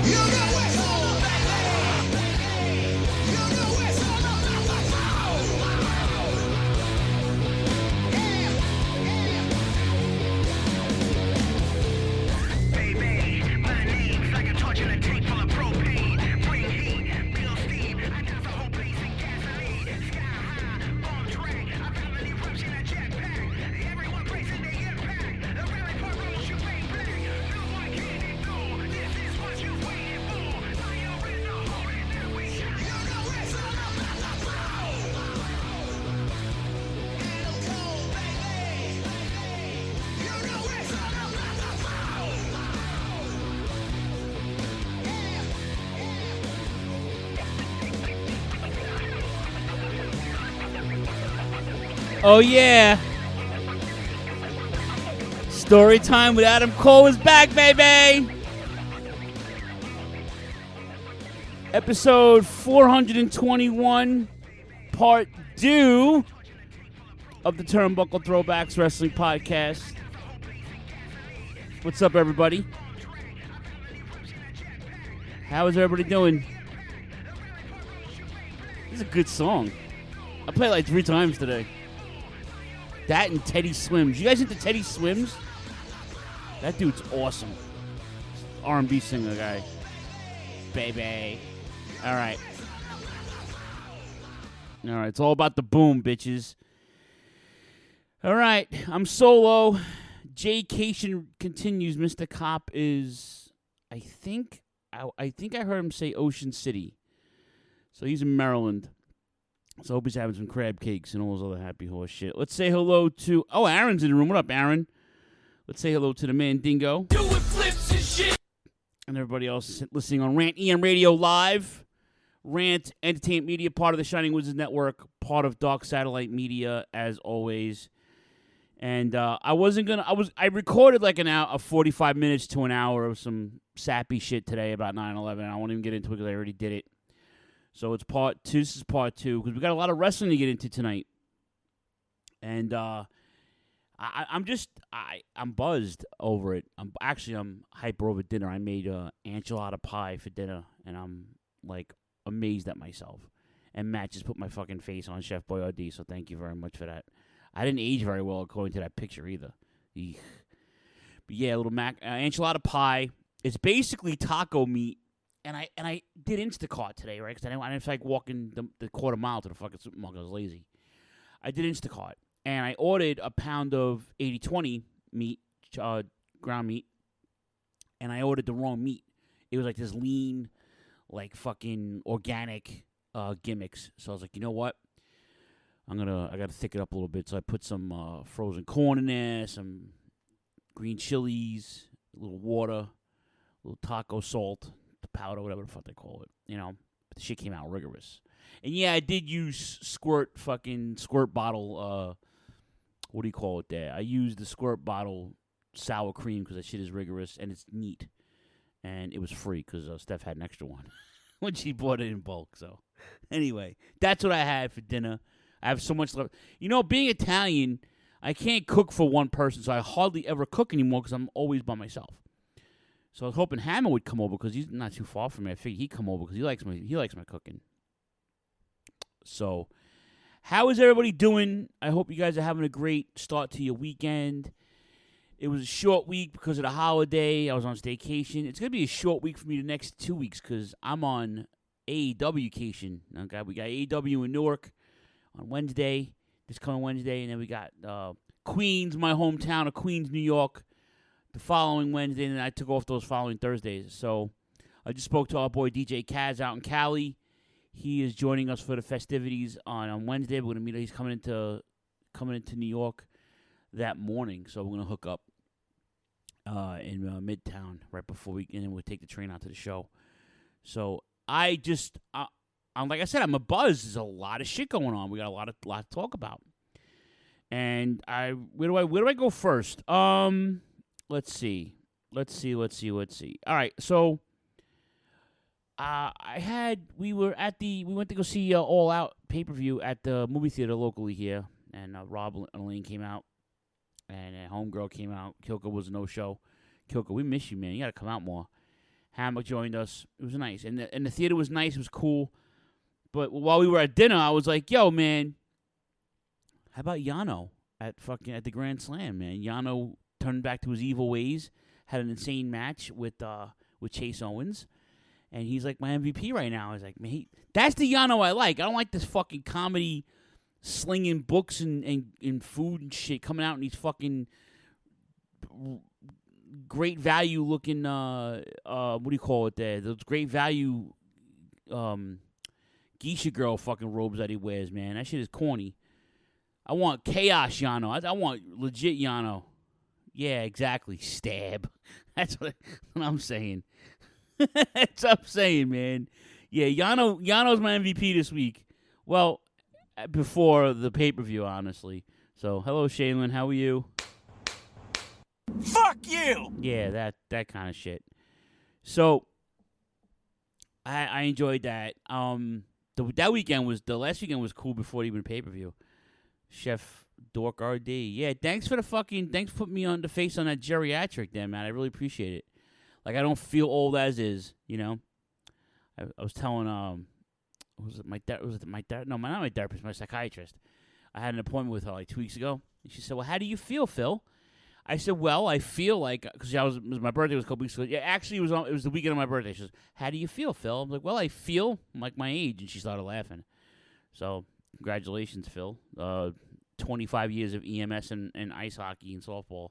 You know it's all about the You know it's all about the power. Baby, my name's like a torch in a tank full of propane. Bring heat. Oh, yeah. Story time with Adam Cole is back, baby. Episode 421, part 2 of the Turnbuckle Throwbacks Wrestling Podcast. What's up, everybody? How is everybody doing? This is a good song. I played it like 3 times today. That and Teddy Swims. You guys into Teddy Swims? That dude's awesome. R&B singer guy. Baby. All right. It's all about the boom, bitches. All right. I'm solo. Jaycation continues. Mr. Cop is, I think I heard him say Ocean City. So he's in Maryland. So I hope he's having some crab cakes and all those other happy horse shit. Let's say hello to... Oh, Aaron's in the room. What up, Aaron? Let's say hello to the man, Dingo. Doing flips and shit. And everybody else listening on Rant EM Radio Live. Rant Entertainment Media, part of the Shining Wizards Network, part of Dark Satellite Media, as always. And I recorded like an hour, 45 minutes to an hour of some sappy shit today about 9/11. I won't even get into it because I already did it. So it's part 2. This is part 2 because we got a lot of wrestling to get into tonight. And I'm buzzed over it. I'm hyper over dinner. I made enchilada pie for dinner, and I'm like amazed at myself. And Matt just put my fucking face on Chef Boyardee, so thank you very much for that. I didn't age very well according to that picture either. Eek. But yeah, a little enchilada pie. It's basically taco meat. And I did Instacart today, right? Because I didn't feel like walking the quarter mile to the fucking supermarket. I was lazy. I did Instacart. And I ordered a pound of 80/20 meat, ground meat. And I ordered the wrong meat. It was like this lean, like fucking organic gimmicks. So I was like, you know what? I got to thick it up a little bit. So I put some frozen corn in there, some green chilies, a little water, a little taco salt, the powder, whatever the fuck they call it. You know, but the shit came out rigorous. And yeah, I did use squirt bottle, what do you call it there? I used the squirt bottle sour cream because that shit is rigorous and it's neat. And it was free because Steph had an extra one when she bought it in bulk. So anyway, that's what I had for dinner. I have so much left. You know, being Italian, I can't cook for one person, so I hardly ever cook anymore because I'm always by myself. So I was hoping Hammer would come over because he's not too far from me. I figured he'd come over because he likes my cooking. So, how is everybody doing? I hope you guys are having a great start to your weekend. It was a short week because of the holiday. I was on staycation. It's going to be a short week for me the next 2 weeks because I'm on AEW-cation. Okay, we got AEW in Newark on Wednesday, this coming Wednesday, and then we got Queens, my hometown of Queens, New York, the following Wednesday, and then I took off those following Thursdays. So I just spoke to our boy DJ Kaz out in Cali. He is joining us for the festivities on Wednesday. We're gonna meet. He's coming into New York that morning, so we're gonna hook up in Midtown right before and then we'll take the train out to the show. So I'm like I said, I'm a buzz. There's a lot of shit going on. We got a lot to talk about. And where do I go first? Let's see. All right, so we went to go see All Out pay-per-view at the movie theater locally here, and Rob and Elaine came out, and Homegirl came out. Kyoko was a no-show. Kyoko, we miss you, man. You got to come out more. Hammock joined us. It was nice, and the theater was nice. It was cool. But while we were at dinner, I was like, "Yo, man, how about Yano at the Grand Slam, man? Yano turned back to his evil ways, had an insane match with Chase Owens, and he's like my MVP right now." I was like, "Man, that's the Yano I like. I don't like this fucking comedy, slinging books and food and shit coming out in these fucking great value looking what do you call it there? Those great value geisha girl fucking robes that he wears, man. That shit is corny. I want chaos Yano. I want legit Yano. Yeah, exactly. Stab. That's what I'm saying. That's what I'm saying, man. Yeah, Yano's my MVP this week. Well, before the pay-per-view, honestly. So, hello, Shaylin. How are you? Fuck you! Yeah, that kind of shit. So, I enjoyed that. The last weekend was cool before even pay-per-view. Chef Dork RD. Yeah, thanks for putting me on the face on that geriatric there, man. I really appreciate it. Like, I don't feel old as is, you know? I was telling, my therapist, my psychiatrist. I had an appointment with her like 2 weeks ago. And she said, well, how do you feel, Phil? I said, well, I feel like, because my birthday was a couple weeks ago. Yeah, actually, it was the weekend of my birthday. She says, how do you feel, Phil? I'm like, well, I feel like my age. And she started laughing. So, congratulations, Phil. 25 years of EMS and ice hockey and softball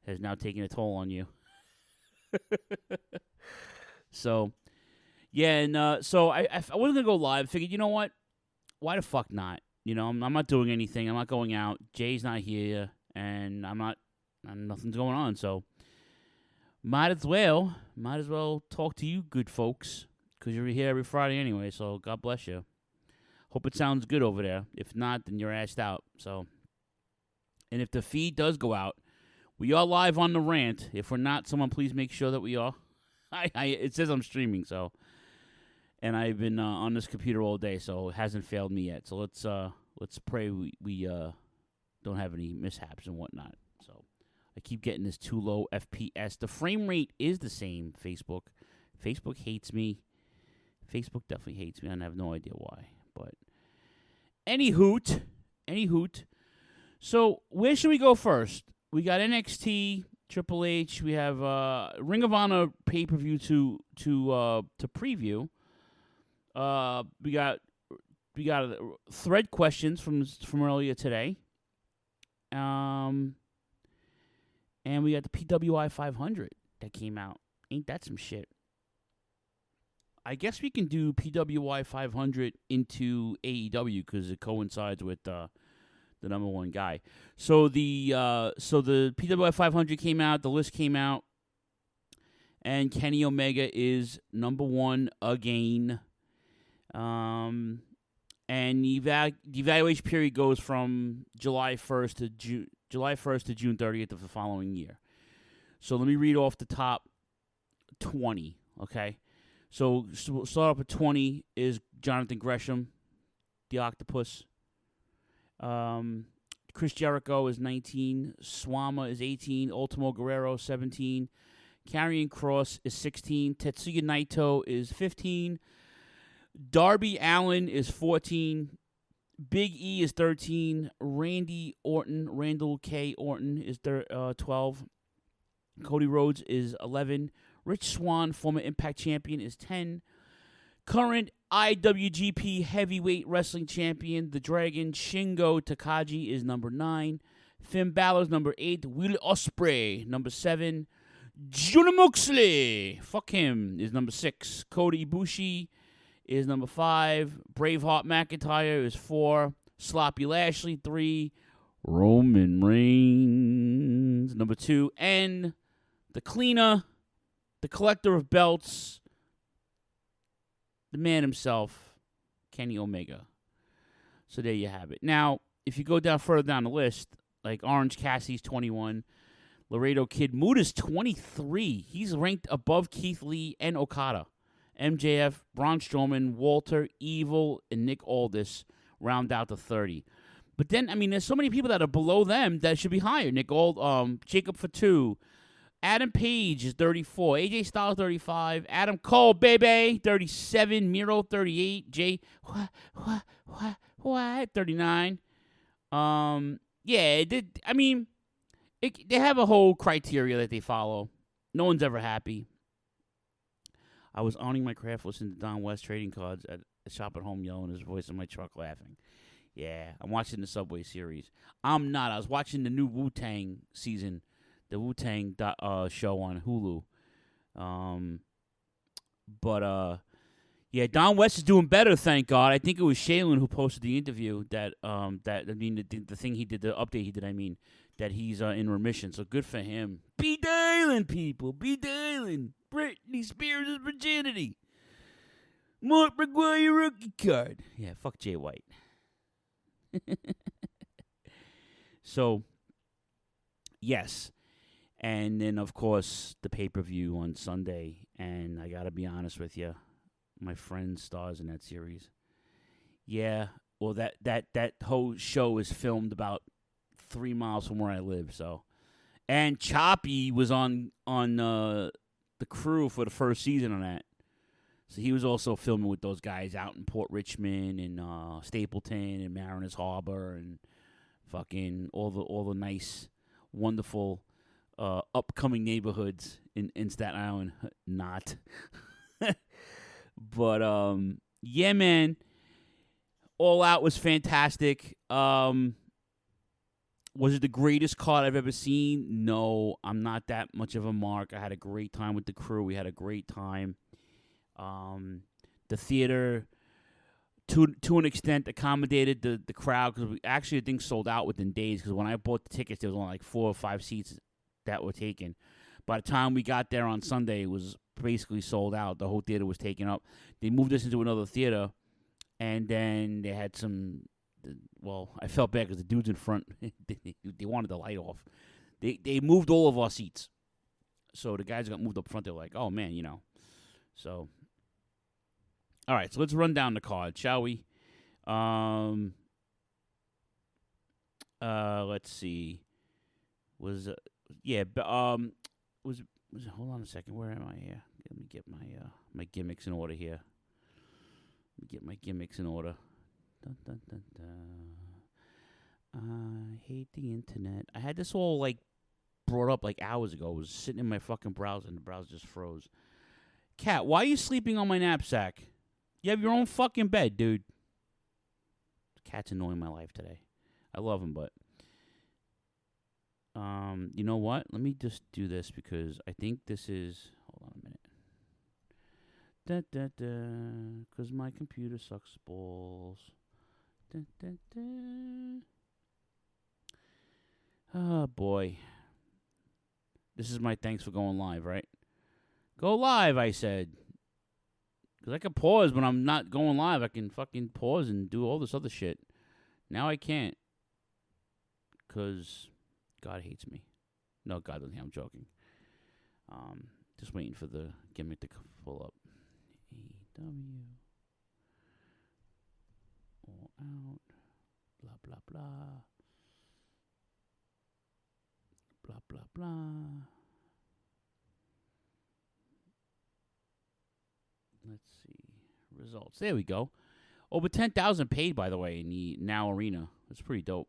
has now taken a toll on you. So, yeah, and so I wasn't going to go live. I figured, you know what? Why the fuck not? You know, I'm not doing anything. I'm not going out. Jay's not here, and nothing's going on. So, might as well talk to you good folks, because you're here every Friday anyway, so God bless you. Hope it sounds good over there. If not, then you're assed out. So, and if the feed does go out, we are live on the rant. If we're not, someone please make sure that we are. It says I'm streaming, so, and I've been on this computer all day, so it hasn't failed me yet. So let's pray we don't have any mishaps and whatnot. So I keep getting this too low FPS. The frame rate is the same. Facebook hates me. Facebook definitely hates me, and I have no idea why. But any hoot. So where should we go first? We got NXT, Triple H. We have Ring of Honor pay-per-view to preview. We got thread questions from earlier today. And we got the PWI 500 that came out. Ain't that some shit? I guess we can do PWI 500 into AEW because it coincides with the number one guy. So the PWI 500 came out. The list came out, and Kenny Omega is number one again. And the evaluation period goes from July 1st to June 30th of the following year. So let me read off the top 20. Okay. So we'll start off at 20 is Jonathan Gresham, the Octopus. Chris Jericho is 19. Swama is 18. Ultimo Guerrero 17. Karrion Kross is 16. Tetsuya Naito is 15. Darby Allin is 14. Big E is 13. Randall K. Orton is 12. Cody Rhodes is 11. Rich Swann, former Impact champion, is 10. Current IWGP Heavyweight Wrestling Champion, The Dragon, Shingo Takagi, is number 9. Finn Balor's number 8. Will Ospreay, number 7. Jonah Moxley, fuck him, is number 6. Kota Ibushi is number 5. Braveheart McIntyre is 4. Sloppy Lashley, 3. Roman Reigns, number 2. And the cleaner, the collector of belts, the man himself, Kenny Omega. So there you have it. Now, if you go down further down the list, like Orange Cassidy's 21, Laredo Kid Muda's 23. He's ranked above Keith Lee and Okada. MJF, Braun Strowman, Walter, Evil, and Nick Aldis round out to 30. But then, I mean, there's so many people that are below them that should be higher. Jacob Fatu, Adam Page is 34. AJ Styles 35. Adam Cole, baby, 37. Miro 38. Jay, what? 39. Yeah, they have a whole criteria that they follow. No one's ever happy. I was owning my craft listening to Don West trading cards at a shop at home, yelling his voice in my truck laughing. Yeah, I'm watching the Subway series. I'm not. I was watching the new Wu-Tang season, the Wu-Tang show on Hulu. Yeah, Don West is doing better, thank God. I think it was Shaylin who posted the interview the thing he did, the update he did, that he's in remission. So good for him. Be dialing, people. Be dialing. Britney Spears' virginity. Mark McGuire rookie card. Yeah, fuck Jay White. So, yes. And then, of course, the pay-per-view on Sunday. And I got to be honest with you, my friend stars in that series. Yeah, well, that whole show is filmed about 3 miles from where I live. So, and Choppy was on the crew for the first season on that. So he was also filming with those guys out in Port Richmond and Stapleton and Mariners Harbor and fucking all the nice, wonderful upcoming neighborhoods in Staten Island. Not. But yeah, man. All Out was fantastic. Was it the greatest card I've ever seen? No, I'm not that much of a mark. I had a great time with the crew. We had a great time. The theater, to an extent, accommodated the crowd because actually the thing sold out within days. Because when I bought the tickets, there was only like 4 or 5 seats that were taken. By the time we got there on Sunday, it was basically sold out. The whole theater was taken up. They moved us into another theater, and then they had some. Well, I felt bad because the dudes in front they wanted the light off. They moved all of our seats, so the guys got moved up front. They're like, "Oh man, you know." So, all right, so let's run down the card, shall we? Let's see. Was hold on a second. Where am I here? Let me get my gimmicks in order here. Let me get my gimmicks in order. Dun, dun, dun, dun. I hate the internet. I had this all like brought up like hours ago. It was sitting in my fucking browser and the browser just froze. Cat, why are you sleeping on my knapsack? You have your own fucking bed, dude. Cat's annoying my life today. I love him, but you know what? Let me just do this because I think this is. Hold on a minute. Because my computer sucks balls. Oh boy. This is my thanks for going live, right? Go live, I said. Because I can pause when I'm not going live. I can fucking pause and do all this other shit. Now I can't. Because God hates me. No, God doesn't. I'm joking. Just waiting for the gimmick to pull up. AEW. All Out. Blah, blah, blah. Blah, blah, blah. Let's see. Results. There we go. Over 10,000 paid, by the way, in the Now Arena. That's pretty dope.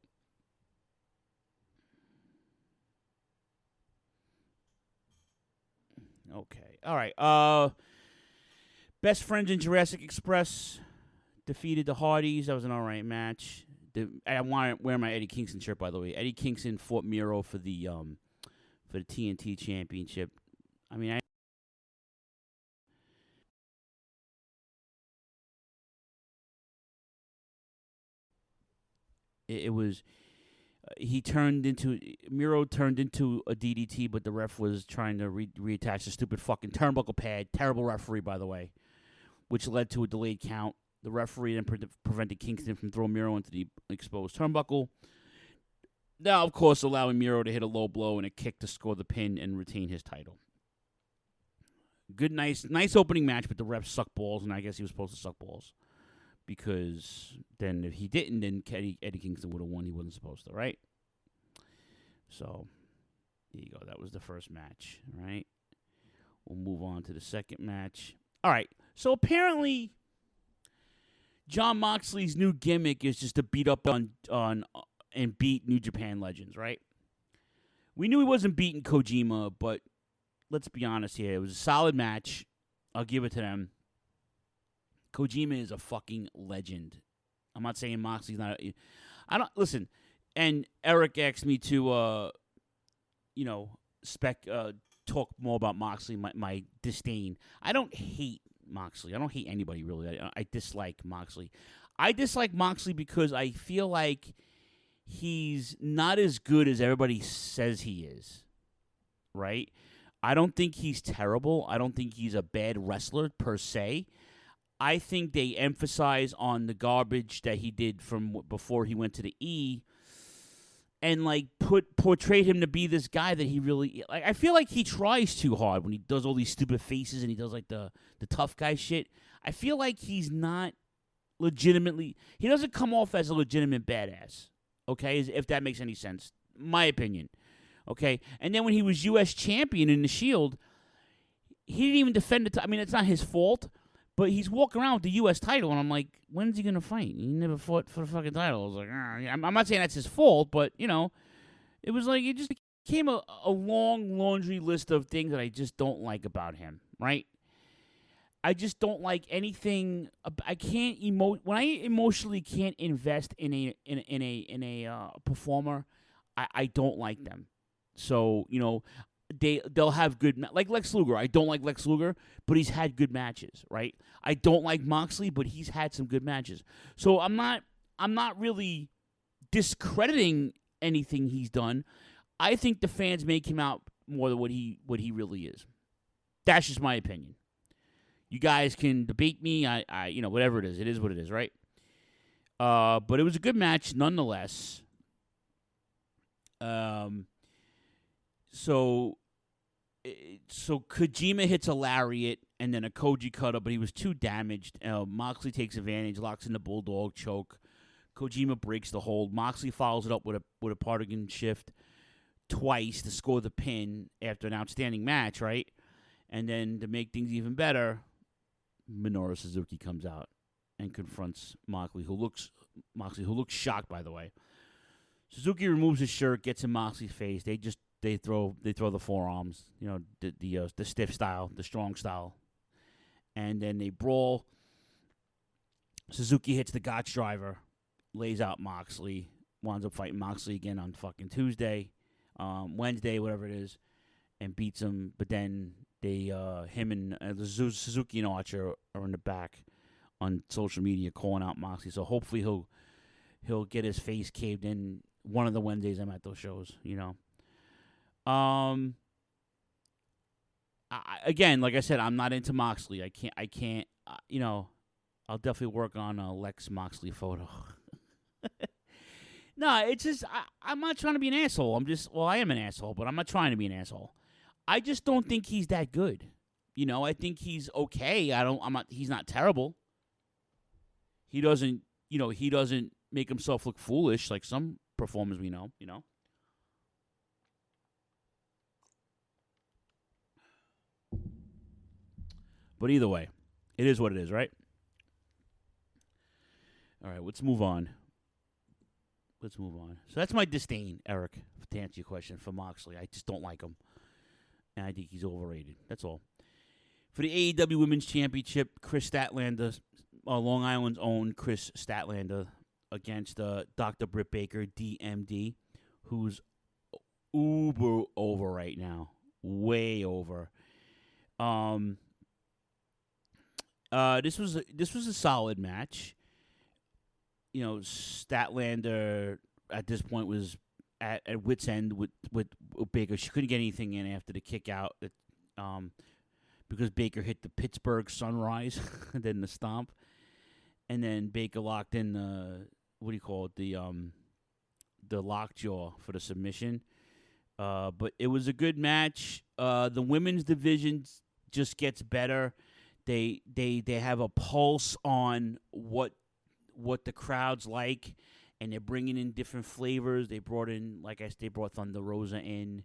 Okay. All right. Best Friends in Jurassic Express defeated the Hardys. That was an all right match. I want to wear my Eddie Kingston shirt, by the way. Eddie Kingston fought Miro for the TNT Championship. I mean, it was Miro turned into a DDT, but the ref was trying to reattach the stupid fucking turnbuckle pad. Terrible referee, by the way, which led to a delayed count. The referee then prevented Kingston from throwing Miro into the exposed turnbuckle. Now, of course, allowing Miro to hit a low blow and a kick to score the pin and retain his title. Good, nice opening match, but the ref sucked balls, and I guess he was supposed to suck balls. Because then if he didn't, then Eddie Kingston would have won. He wasn't supposed to, right? So, there you go. That was the first match, right? We'll move on to the second match. All right. So, apparently, Jon Moxley's new gimmick is just to beat up on and beat New Japan legends, right? We knew he wasn't beating Kojima, but let's be honest here. It was a solid match. I'll give it to them. Kojima is a fucking legend. I'm not saying Moxley's not. Listen. And Eric asked me to, talk more about Moxley. My disdain. I don't hate Moxley. I don't hate anybody really. I dislike Moxley. I dislike Moxley because I feel like he's not as good as everybody says he is. Right? I don't think he's terrible. I don't think he's a bad wrestler per se. I think they emphasize on the garbage that he did from before he went to the E, and like portrayed him to be this guy that he really like. I feel like he tries too hard when he does all these stupid faces and he does like the tough guy shit. I feel like he's not legitimately. He doesn't come off as a legitimate badass. Okay, if that makes any sense, my opinion. Okay, and then when he was U.S. champion in the Shield, he didn't even defend it. I mean, it's not his fault, but he's walking around with the U.S. title, and I'm like, when's he gonna fight? He never fought for the fucking title. I was like, I'm not saying that's his fault, but you know, it was like it just became a long laundry list of things that I just don't like about him. Right? I just don't like anything. I can't when I emotionally can't invest in a performer. I don't like them. So you know, they'll have good like Lex Luger. I don't like Lex Luger, but he's had good matches. Right? I don't like Moxley, but he's had some good matches. So I'm not really discrediting anything he's done. I think the fans make him out more than what he really is. That's just my opinion. You guys can debate me. I you know, whatever it is what it is, right? But it was a good match nonetheless. So Kojima hits a lariat and then a Koji cutter, but he was too damaged. Moxley takes advantage, locks in the bulldog choke. Kojima breaks the hold. Moxley follows it up with a Partigan shift twice to score the pin after an outstanding match, right? And then to make things even better, Minoru Suzuki comes out and confronts Moxley, who looks shocked, by the way. Suzuki removes his shirt, gets in Moxley's face. They throw the forearms, you know, the stiff style, the strong style, and then they brawl. Suzuki hits the Gotch driver, lays out Moxley, winds up fighting Moxley again on fucking Tuesday, Wednesday, whatever it is, and beats him. But then him and Suzuki and Archer are in the back on social media calling out Moxley. So hopefully he'll get his face caved in one of the Wednesdays I'm at those shows, you know. Again, like I said, I'm not into Moxley. I can't. You know, I'll definitely work on a Lex Moxley photo. No, it's just I'm not trying to be an asshole. I am an asshole, but I'm not trying to be an asshole. I just don't think he's that good. You know, I think he's okay. He's not terrible. He doesn't make himself look foolish like some performers we know, you know. But either way, it is what it is, right? All right, let's move on. So that's my disdain, Eric, to answer your question, for Moxley. I just don't like him. And I think he's overrated. That's all. For the AEW Women's Championship, Chris Statlander, Long Island's own Chris Statlander, against Dr. Britt Baker, DMD, who's uber over right now. Way over. This was a solid match. You know, Statlander at this point was at wit's end with Baker. She couldn't get anything in after the kick out, because Baker hit the Pittsburgh Sunrise and then the stomp, and then Baker locked in the lockjaw for the submission. But it was a good match. The women's division just gets better. They have a pulse on what the crowd's like, and they're bringing in different flavors. They brought Thunder Rosa in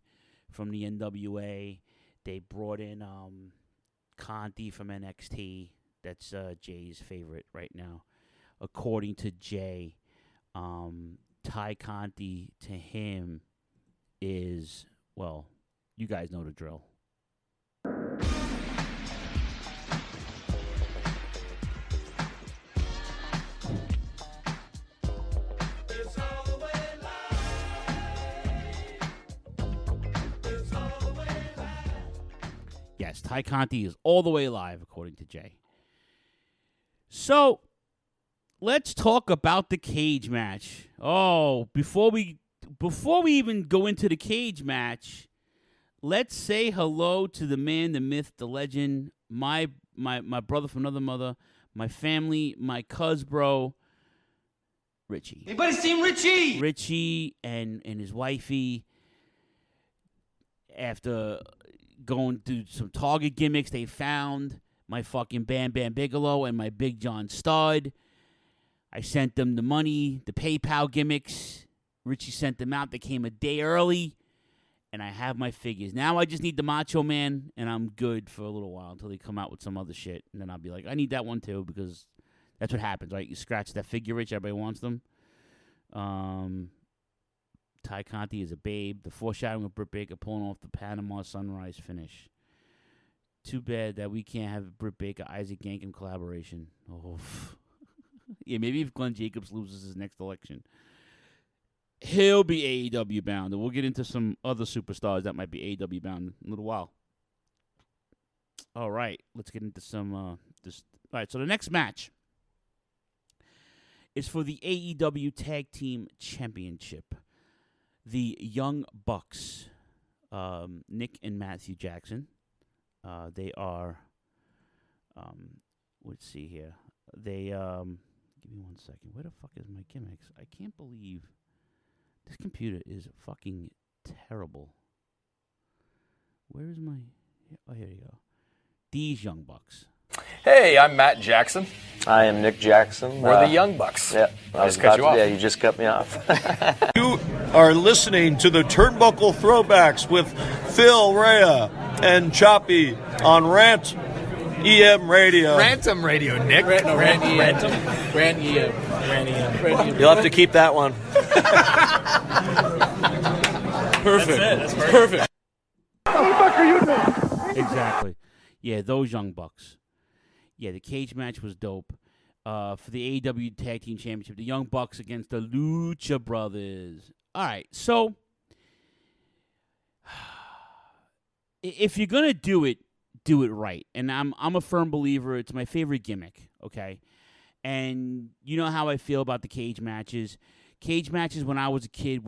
from the NWA. They brought in Conti from NXT. That's Jay's favorite right now. According to Jay, Ty Conti to him is, well, you guys know the drill. Yes, Ty Conti is all the way live, according to Jay. So, let's talk about the cage match. Oh, before we even go into the cage match, let's say hello to the man, the myth, the legend, my brother from another mother, my family, my cuz bro, Richie. Anybody seen Richie? Richie and his wifey, after going through some Target gimmicks, they found my fucking Bam Bam Bigelow and my Big John Stud. I sent them the money, the PayPal gimmicks. Richie sent them out. They came a day early, and I have my figures. Now I just need the Macho Man, and I'm good for a little while until they come out with some other shit. And then I'll be like, I need that one too, because that's what happens, right? You scratch that figure, Rich. Everybody wants them. Ty Conti is a babe. The foreshadowing of Britt Baker pulling off the Panama Sunrise finish. Too bad that we can't have Britt Baker Isaac Yankem collaboration. Oh, yeah. Maybe if Glenn Jacobs loses his next election, he'll be AEW bound, and we'll get into some other superstars that might be AEW bound in a little while. All right, let's get into some. All right, so the next match is for the AEW Tag Team Championship. The Young Bucks, Nick and Matthew Jackson. They are. Let's see here. They give me 1 second. Where the fuck is my gimmicks? I can't believe this computer is fucking terrible. Where is my? Oh, here you go. These Young Bucks. Hey, I'm Matt Jackson. I am Nick Jackson. We're the Young Bucks. Yeah, I just cut you off. Yeah, you just cut me off. You are listening to the Turnbuckle Throwbacks with Phil Rea and Choppy on Rant EM Radio. Rantum Radio, Nick. Rant EM. You'll have to keep that one. Perfect. That's perfect. What the fuck are you doing? Exactly. Yeah, those Young Bucks. Yeah, the cage match was dope. For the AEW Tag Team Championship, the Young Bucks against the Lucha Brothers. All right, so if you're gonna do it right. And I'm a firm believer. It's my favorite gimmick. Okay, and you know how I feel about the cage matches. Cage matches when I was a kid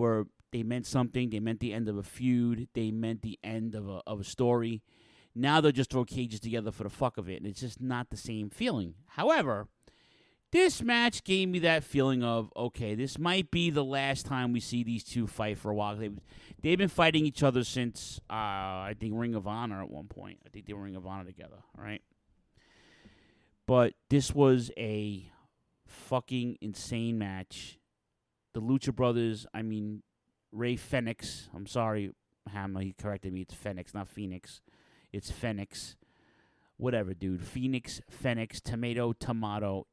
they meant something. They meant the end of a feud. They meant the end of a story. Now they'll just throw cages together for the fuck of it, and it's just not the same feeling. However, this match gave me that feeling of, okay, this might be the last time we see these two fight for a while. They've been fighting each other since, I think, Ring of Honor at one point. I think they were Ring of Honor together, right? But this was a fucking insane match. The Lucha Brothers, I mean, Ray Fenix. I'm sorry, Hammer, he corrected me. It's Fenix, not Phoenix. It's Fenix. Whatever, dude. Phoenix, Fenix, tomato,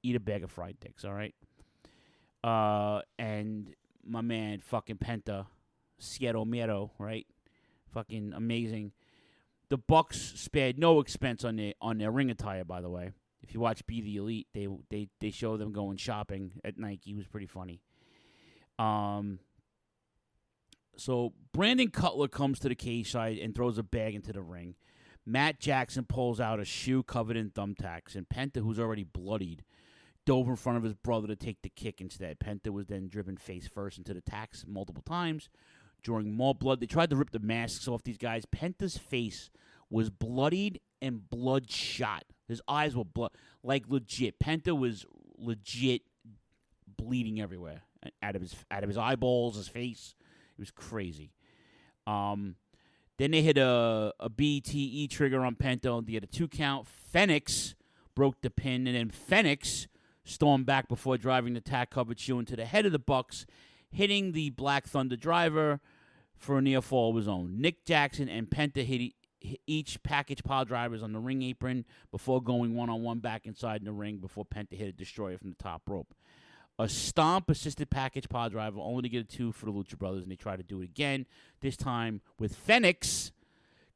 eat a bag of fried dicks, all right? And my man, fucking Penta, Cierro Miedo, right? Fucking amazing. The Bucks spared no expense on their ring attire, by the way. If you watch Be the Elite, they show them going shopping at Nike. It was pretty funny. So Brandon Cutler comes to the cage side and throws a bag into the ring. Matt Jackson pulls out a shoe covered in thumbtacks, and Penta, who's already bloodied, dove in front of his brother to take the kick instead. Penta was then driven face first into the tacks multiple times. Drawing more blood, they tried to rip the masks off these guys. Penta's face was bloodied and bloodshot. His eyes were like legit. Penta was legit bleeding everywhere out of his eyeballs, his face. It was crazy. Then they hit a BTE trigger on Penta. They had a 2 count. Fenix broke the pin, and then Fenix stormed back before driving the tack covered shoe into the head of the Bucks, hitting the Black Thunder driver for a near fall of his own. Nick Jackson and Penta hit each package pile drivers on the ring apron before going one-on-one back inside the ring before Penta hit a destroyer from the top rope. A stomp-assisted package pile driver only to get a 2 for the Lucha Brothers, and they try to do it again, this time with Fenix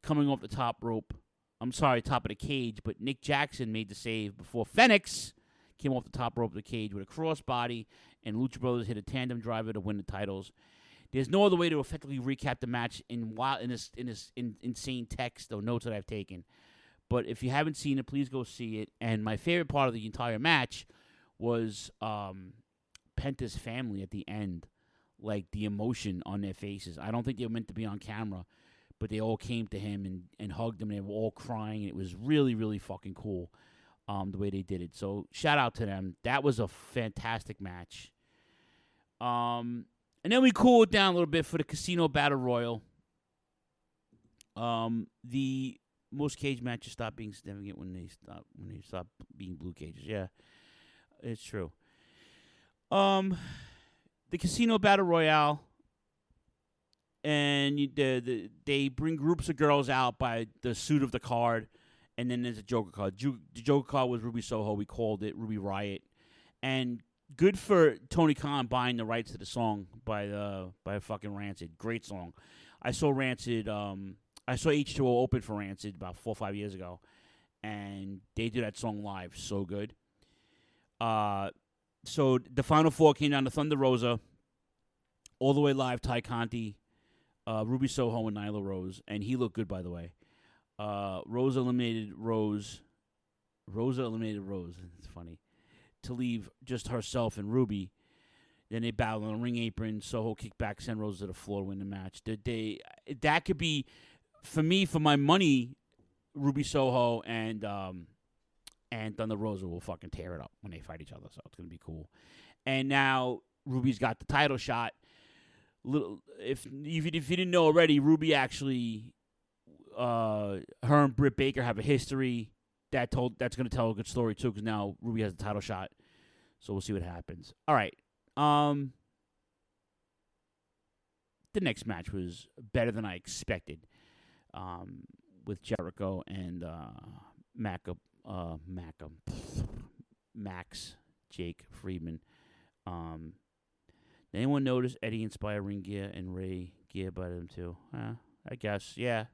coming off the top rope. I'm sorry, top of the cage, but Nick Jackson made the save before Fenix came off the top rope of the cage with a crossbody, and Lucha Brothers hit a tandem driver to win the titles. There's no other way to effectively recap the match in this insane text or notes that I've taken. But if you haven't seen it, please go see it. And my favorite part of the entire match was Penta's family at the end, like the emotion on their faces. I don't think they were meant to be on camera, but they all came to him and hugged him, and they were all crying. And it was really, really fucking cool the way they did it. So shout out to them. That was a fantastic match. And then we cool it down a little bit for the Casino Battle Royal. The most cage matches stop being significant when they stop being blue cages. Yeah, it's true. The Casino Battle Royale, and they bring groups of girls out by the suit of the card, and then there's a Joker card. The Joker card was Ruby Soho. We called it Ruby Riot, and good for Tony Khan buying the rights to the song by fucking Rancid. Great song. I saw Rancid. I saw H2O open for Rancid about 4 or 5 years ago, and they did that song live. So good. So the Final Four came down to Thunder Rosa, all the way live, Ty Conti, Ruby Soho, and Nyla Rose, and he looked good, by the way. Rosa eliminated Rose. It's funny. To leave just herself and Ruby. Then they battled on a ring apron. Soho kicked back, sent Rosa to the floor to win the match. That could be, for me, for my money, Ruby Soho and Thunder Rosa will fucking tear it up when they fight each other. So it's gonna be cool. And now Ruby's got the title shot. If you didn't know already, Ruby actually, her and Britt Baker have a history that's gonna tell a good story too. Because now Ruby has the title shot. So we'll see what happens. All right. The next match was better than I expected. With Jericho and Max Jake Friedman. Did anyone notice Eddie inspired ring gear and Ray gear by them too? I guess, yeah.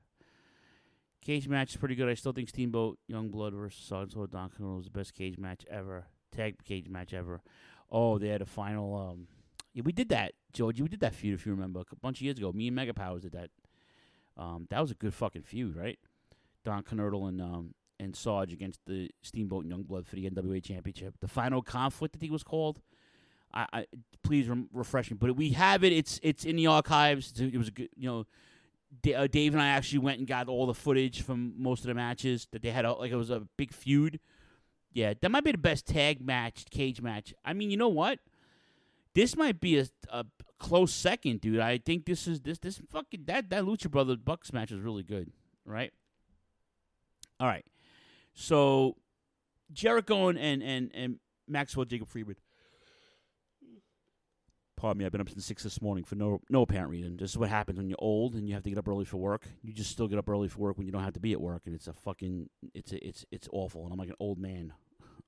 Cage match is pretty good. I still think Steamboat Youngblood versus Sergeant Don Canelo was the best cage match ever. Tag cage match ever. Oh, they had a final. Yeah, we did that, George. We did that feud, if you remember, a bunch of years ago. Me and Mega Powers did that. That was a good fucking feud, right? Don Canerdle and Sarge against the Steamboat Youngblood for the NWA Championship. The Final Conflict, I think it was called. I please refresh me, but we have it. It's in the archives. It was a good, Dave and I actually went and got all the footage from most of the matches that they had. Like, it was a big feud. Yeah, that might be the best tag match, cage match. I mean, you know what? This might be a close second, dude. I think this fucking that Lucha Brothers Bucks match is really good, right? All right. So Jericho and Maxwell Jacob Friedman. Pardon me, I've been up since 6 this morning for no apparent reason. This is what happens when you're old and you have to get up early for work. You just still get up early for work when you don't have to be at work, and it's awful. And I'm like an old man.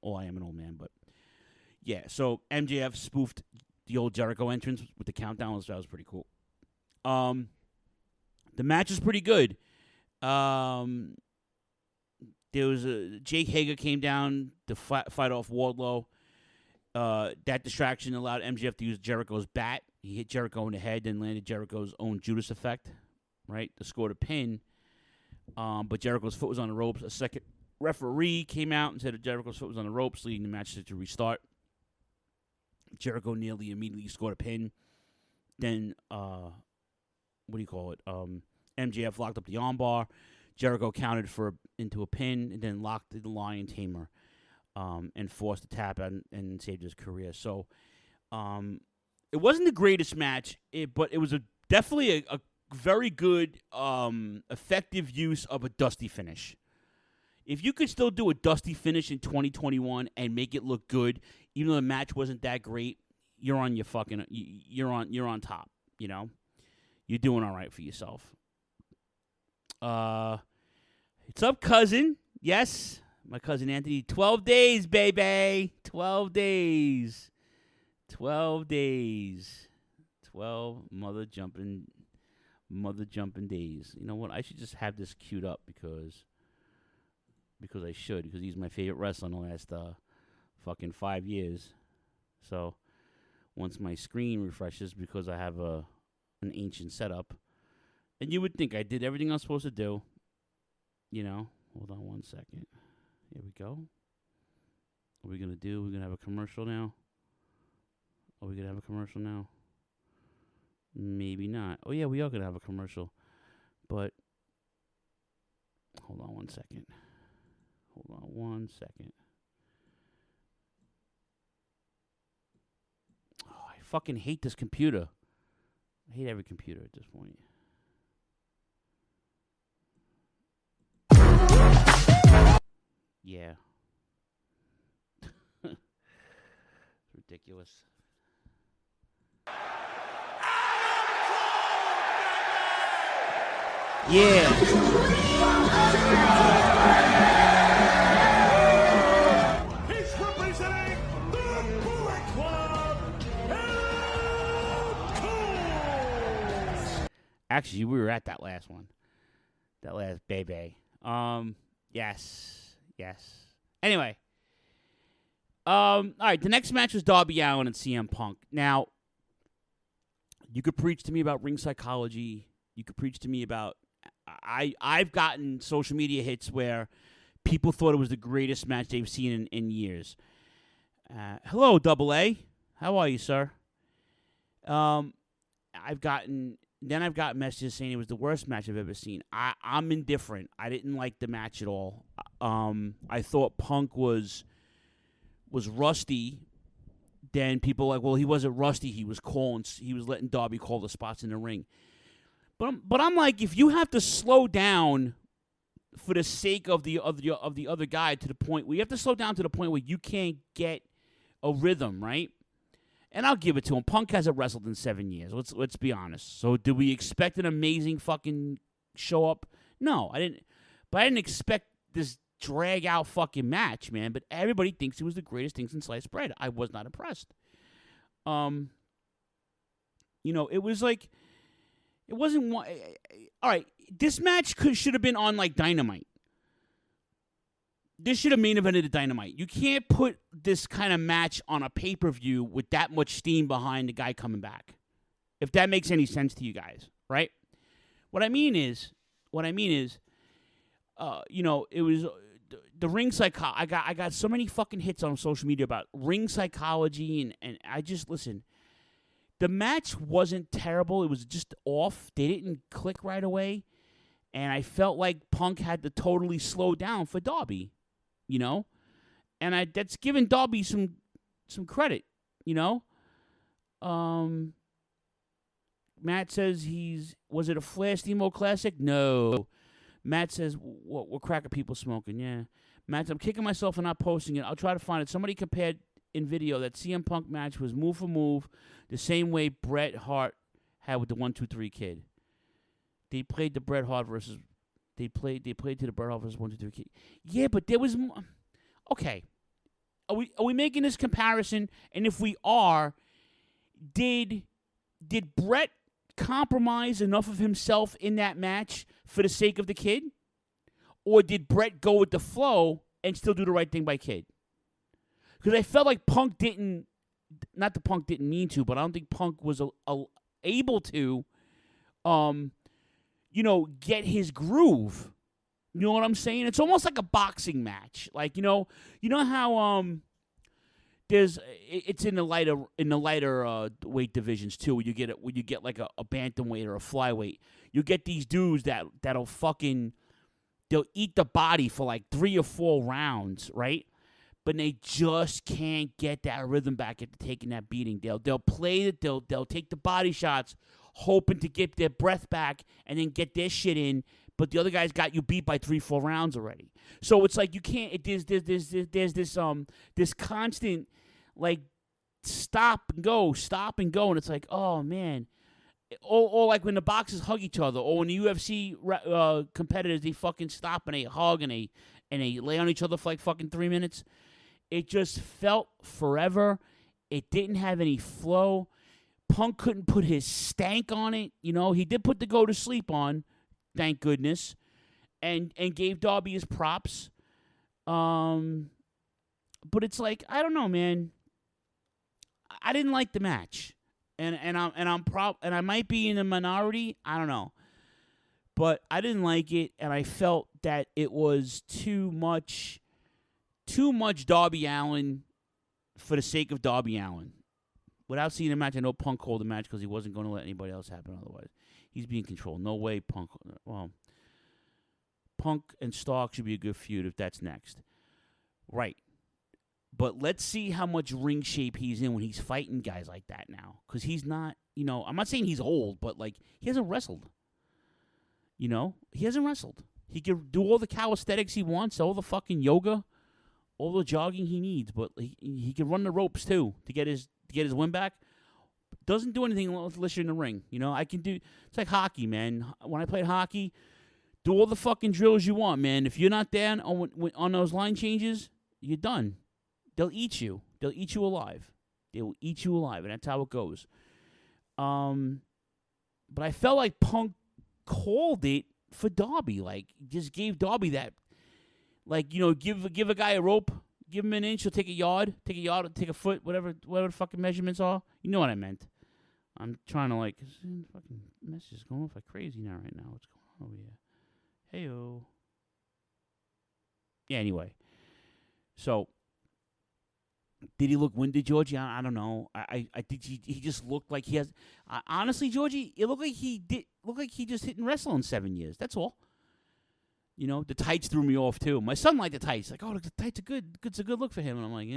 Oh, I am an old man, but yeah. So MJF spoofed the old Jericho entrance with the countdown. That was pretty cool. The match is pretty good. There was Jake Hager came down to fight off Wardlow. That distraction allowed MJF to use Jericho's bat. He hit Jericho in the head, then landed Jericho's own Judas effect, right, to score the pin. But Jericho's foot was on the ropes. A second referee came out and said that Jericho's foot was on the ropes, leading the match to restart. Jericho nearly immediately scored a pin. Then, MJF locked up the armbar. Jericho counted into a pin and then locked the Lion Tamer. And forced a tap and saved his career. So, it wasn't the greatest match, but it was definitely a very good, effective use of a dusty finish. If you could still do a dusty finish in 2021 and make it look good, even though the match wasn't that great, you're on top. You're doing all right for yourself. It's up, cousin. Yes. My cousin Anthony, 12 days, baby. 12 days. 12 days. 12 mother jumping days. You know what? I should just have this queued up because I should, because he's my favorite wrestler in the last fucking 5 years. So once my screen refreshes, because I have an ancient setup, and you would think I did everything I'm supposed to do. Hold on 1 second. Here we go. What are we going to do? We're going to have a commercial now? Are we going to have a commercial now? Maybe not. Oh, yeah, we are going to have a commercial. But, hold on 1 second. Hold on 1 second. Oh, I fucking hate this computer. I hate every computer at this point. Yeah. It's ridiculous. Yeah. He's representing the Bullet Club, Actually, we were at that last one. That last baby. Yes. Anyway. All right, the next match was Darby Allin and CM Punk. Now, you could preach to me about ring psychology. You could preach to me about... I've gotten social media hits where people thought it was the greatest match they've seen in years. Hello, Double A. How are you, sir? I've gotten messages saying it was the worst match I've ever seen. I'm indifferent. I didn't like the match at all. I thought Punk was rusty. Then people were like, well, he wasn't rusty. He was letting Darby call the spots in the ring. But I'm like, if you have to slow down for the sake of the other guy to the point where you have to slow down to the point where you can't get a rhythm, right? And I'll give it to him. Punk hasn't wrestled in 7 years. Let's be honest. So do we expect an amazing fucking show up? No, I didn't. But I didn't expect this drag out fucking match, man. But everybody thinks it was the greatest thing since sliced bread. I was not impressed. It was like. It wasn't one. All right, this match should have been on like Dynamite. This should have main evented the Dynamite. You can't put this kind of match on a pay-per-view with that much steam behind the guy coming back. If that makes any sense to you guys, right? What I mean is, it was the ring psychology. I got so many fucking hits on social media about ring psychology, and I just listen. The match wasn't terrible. It was just off. They didn't click right away. And I felt like Punk had to totally slow down for Darby, And that's giving Darby some credit, Matt says was it a Flash Demo Classic? No. Matt says, we're cracking people smoking. Yeah. Matt, I'm kicking myself for not posting it. I'll try to find it. Somebody compared in video that CM Punk match was move for move the same way Bret Hart had with the 1-2-3 Kid. They played to the Bret Hart versus 1-2-3 Kid. Yeah, but there was more. Okay. Are we making this comparison? And if we are, did Bret compromise enough of himself in that match for the sake of the Kid? Or did Bret go with the flow and still do the right thing by Kid? Because I felt like Punk didn't, not that Punk didn't mean to, but I don't think Punk was able to, get his groove. You know what I'm saying? It's almost like a boxing match. Like, you know how it's in the lighter weight divisions too, where you get like a bantamweight or a flyweight. You get these dudes that'll they'll eat the body for like 3 or 4 rounds, right? But they just can't get that rhythm back after taking that beating. They'll play it. They'll take the body shots, hoping to get their breath back and then get their shit in. But the other guy's got you beat by 3-4 rounds already. So it's like you can't. There's this constant like stop and go, and it's like, oh man. Or like when the boxers hug each other, or when the UFC competitors, they fucking stop and they hug and they lay on each other for like fucking 3 minutes. It just felt forever. It didn't have any flow. Punk couldn't put his stank on it. He did put the go to sleep on, thank goodness, and gave Darby his props. But it's like, I don't know, man. I didn't like the match. And I might be in the minority. I don't know, but I didn't like it, and I felt that it was too much Darby Allin for the sake of Darby Allin. Without seeing the match, I know Punk called the match because he wasn't going to let anybody else happen otherwise. He's being controlled. No way, Punk. Well, Punk and Stark should be a good feud if that's next. Right. But let's see how much ring shape he's in when he's fighting guys like that now. Because he's not, I'm not saying he's old, but, like, he hasn't wrestled. He hasn't wrestled. He can do all the calisthenics he wants, all the fucking yoga, all the jogging he needs, but he can run the ropes, too, to get his win back. Doesn't do anything unless you're in the ring. I can do, it's like hockey, man. When I played hockey, do all the fucking drills you want, man. If you're not there on those line changes, you're done. They'll eat you. They'll eat you alive. They will eat you alive, and that's how it goes. But I felt like Punk called it for Darby. Like, just gave Darby that. Like, give a guy a rope, give him an inch, he'll take a yard, take a foot, whatever the fucking measurements are. You know what I meant. I'm trying to, like, fucking message is going off like crazy now right now. What's going on over here? Hey-o. Yeah, anyway. So, did he look winded, Georgie? I don't know. I think he just looked like he has. Honestly, Georgie, it looked like he just didn't wrestle in 7 years. That's all. The tights threw me off too. My son liked the tights. Like, oh, the tights are good. It's a good look for him. And I'm like,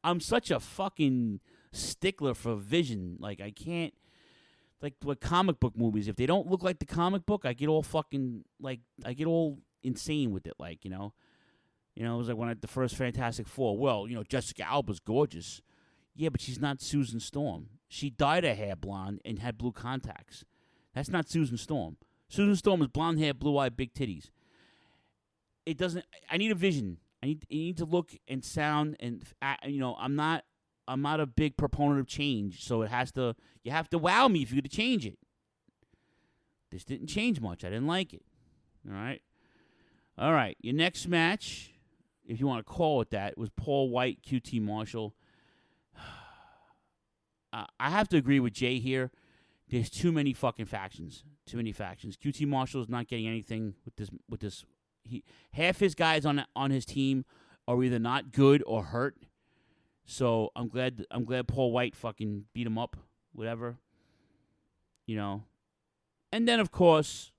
I'm such a fucking stickler for vision. Like, I can't. Like with comic book movies, if they don't look like the comic book, I get all fucking insane with it. Like, it was like when the first Fantastic Four. Well, Jessica Alba's gorgeous. Yeah, but she's not Susan Storm. She dyed her hair blonde and had blue contacts. That's not Susan Storm. Susan Storm is blonde hair, blue eye, big titties. It doesn't. I need a vision. I need to look and sound and I'm not a big proponent of change, so you have to wow me if you're going to change it. This didn't change much. I didn't like it. All right. Your next match, if you want to call it that, was Paul White, QT Marshall. I have to agree with Jay here. There's too many fucking factions. Too many factions. QT Marshall is not getting anything with this. Half his guys on his team are either not good or hurt. So I'm glad Paul White fucking beat him up, whatever. And then of course,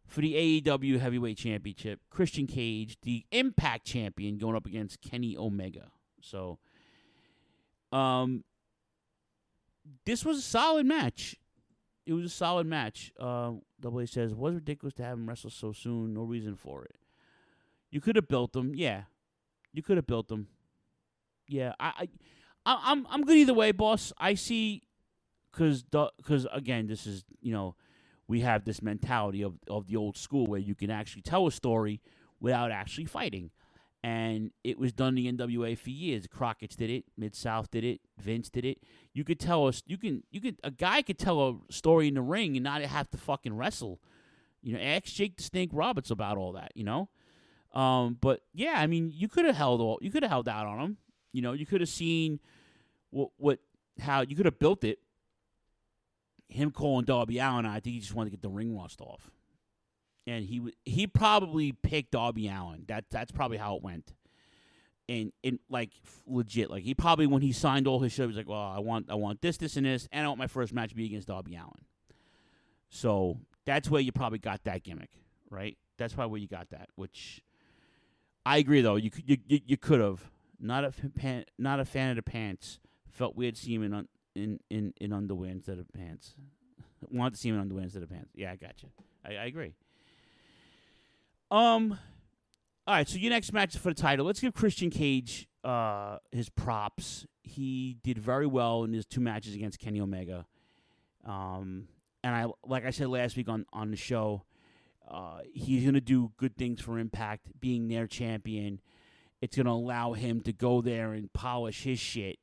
for the AEW Heavyweight Championship, Christian Cage, the Impact Champion, going up against Kenny Omega. So, this was a solid match. It was a solid match. Double A says, it was ridiculous to have him wrestle so soon. No reason for it. You could have built him. Yeah. You could have built him. Yeah. I'm good either way, boss. I see, because again, this is, we have this mentality of the old school where you can actually tell a story without actually fighting. And it was done in the NWA for years. Crockett's did it. Mid-South did it. Vince did it. You could tell us. A guy could tell a story in the ring and not have to fucking wrestle. Ask Jake the Snake Roberts about all that. But yeah, I mean, you could have held out on him. You could have seen how you could have built it. Him calling Darby Allin, I think he just wanted to get the ring rust off. And he probably picked Darby Allin. That's probably how it went. And like legit, like he probably, when he signed all his shit, he was like, well, I want this, and this, and I want my first match to be against Darby Allin. So that's where you probably got that gimmick, right? That's probably where you got that. Which I agree, though. You could have not a fan of the pants. Felt weird seeing him in underwear instead of pants. Wanted to see him in underwear instead of pants. Yeah, I got you. I agree. All right, so your next match is for the title. Let's give Christian Cage his props. He did very well in his 2 matches against Kenny Omega. And like I said last week on the show, he's going to do good things for Impact, being their champion. It's going to allow him to go there and polish his shit,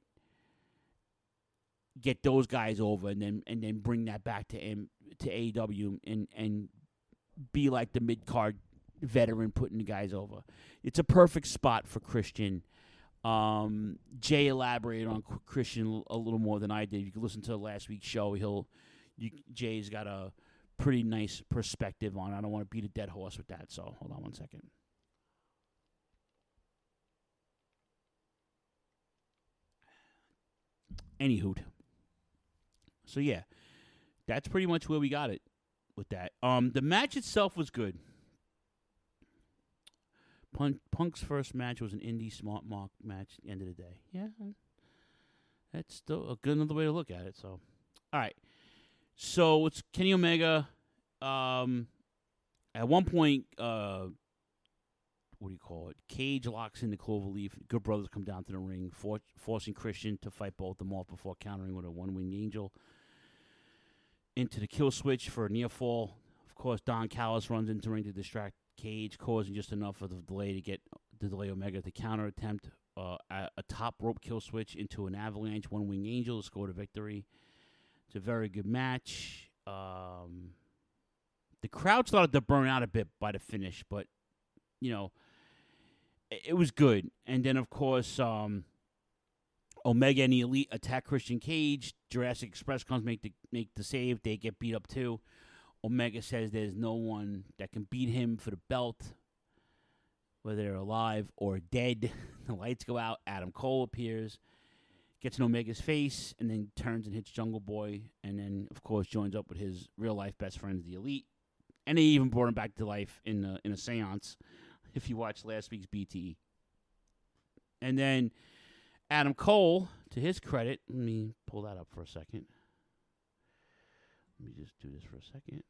get those guys over, and then bring that back to AEW and be like the mid-card veteran putting the guys over. It's a perfect spot for Christian. Jay elaborated on Christian a little more than I did. You can listen to last week's show. Jay's got a pretty nice perspective on it. I don't want to beat a dead horse with that, so hold on one second. Anywho. So yeah, that's pretty much where we got it with that. The match itself was good. Punk's first match was an indie smart mark match at the end of the day. Yeah, that's still a good another way to look at it. So, all right. So it's Kenny Omega. At one point, what do you call it? Cage locks into Cloverleaf. Good Brothers come down to the ring, forcing Christian to fight both of them off before countering with a one-winged angel into the kill switch for a near fall. Of course, Don Callis runs into the ring to distract Cage, causing just enough of the delay to delay Omega to counter attempt a top rope kill switch into an avalanche one-winged angel to score the victory. It's a very good match. The crowd started to burn out a bit by the finish, but, you know, it was good. And then, of course, Omega and the Elite attack Christian Cage. Jurassic Express comes make the save. They get beat up too. Omega says there's no one that can beat him for the belt, whether they're alive or dead. The lights go out. Adam Cole appears, gets in Omega's face, and then turns and hits Jungle Boy. And then, of course, joins up with his real-life best friends, the Elite. And they even brought him back to life in a seance, if you watched last week's BTE. And then Adam Cole, to his credit, let me pull that up for a second. Let me just do this for a second.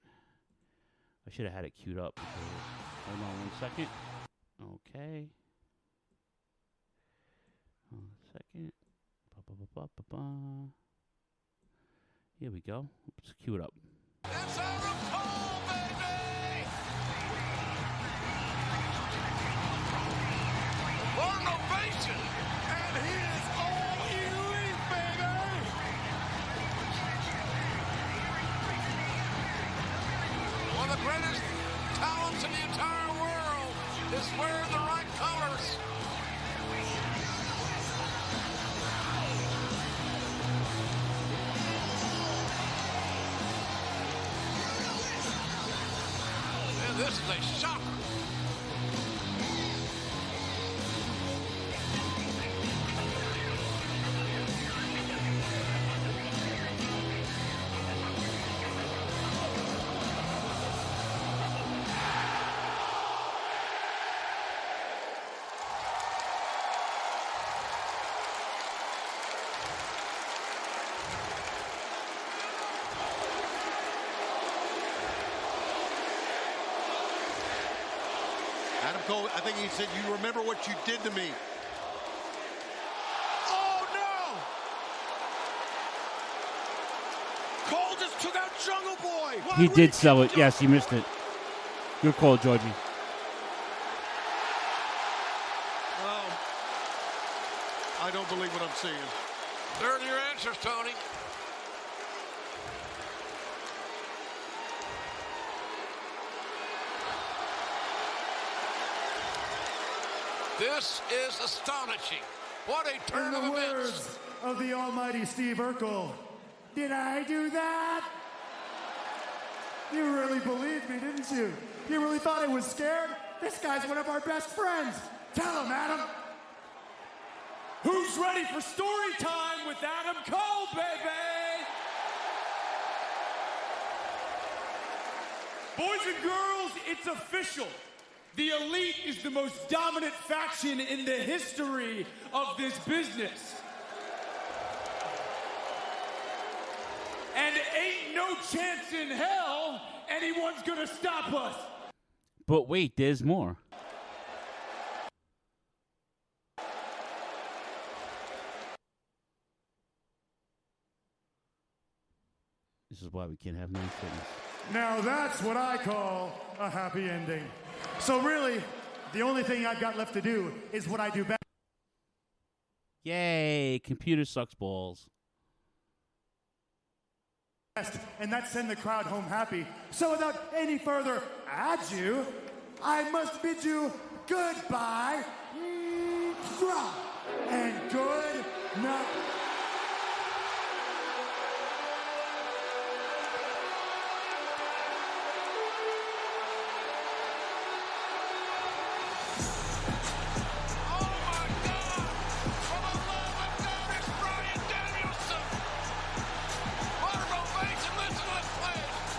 I should have had it queued up. Hold on 1 second. Okay. Hold on a second. Here we go. Let's cue it up. It's Adam Cole, baby! For an ovation, and he is all elite, baby! One of the greatest talents in the entire world is wearing the right colors. This is a shocker. Adam Cole, I think he said, you remember what you did to me. Oh, no! Cole just took out Jungle Boy! He did sell it. Yes, you missed it. Good call, Georgie. Well, I don't believe what I'm seeing. There are your answers, Tony. This is astonishing. What a turn In of the events. words of the almighty Steve Urkel, did I do that? You really believed me, didn't you? You really thought I was scared? This guy's one of our best friends. Tell him, Adam. Who's ready for story time with Adam Cole, baby? Boys and girls, it's official. The Elite is the most dominant faction in the history of this business. And ain't no chance in hell anyone's gonna stop us. But wait, there's more. This is why we can't have nice things. Now that's what I call a happy ending. So really, the only thing I've got left to do is what I do best. Yay, computer sucks balls. And that's send the crowd home happy. So without any further ado, I must bid you goodbye and good night.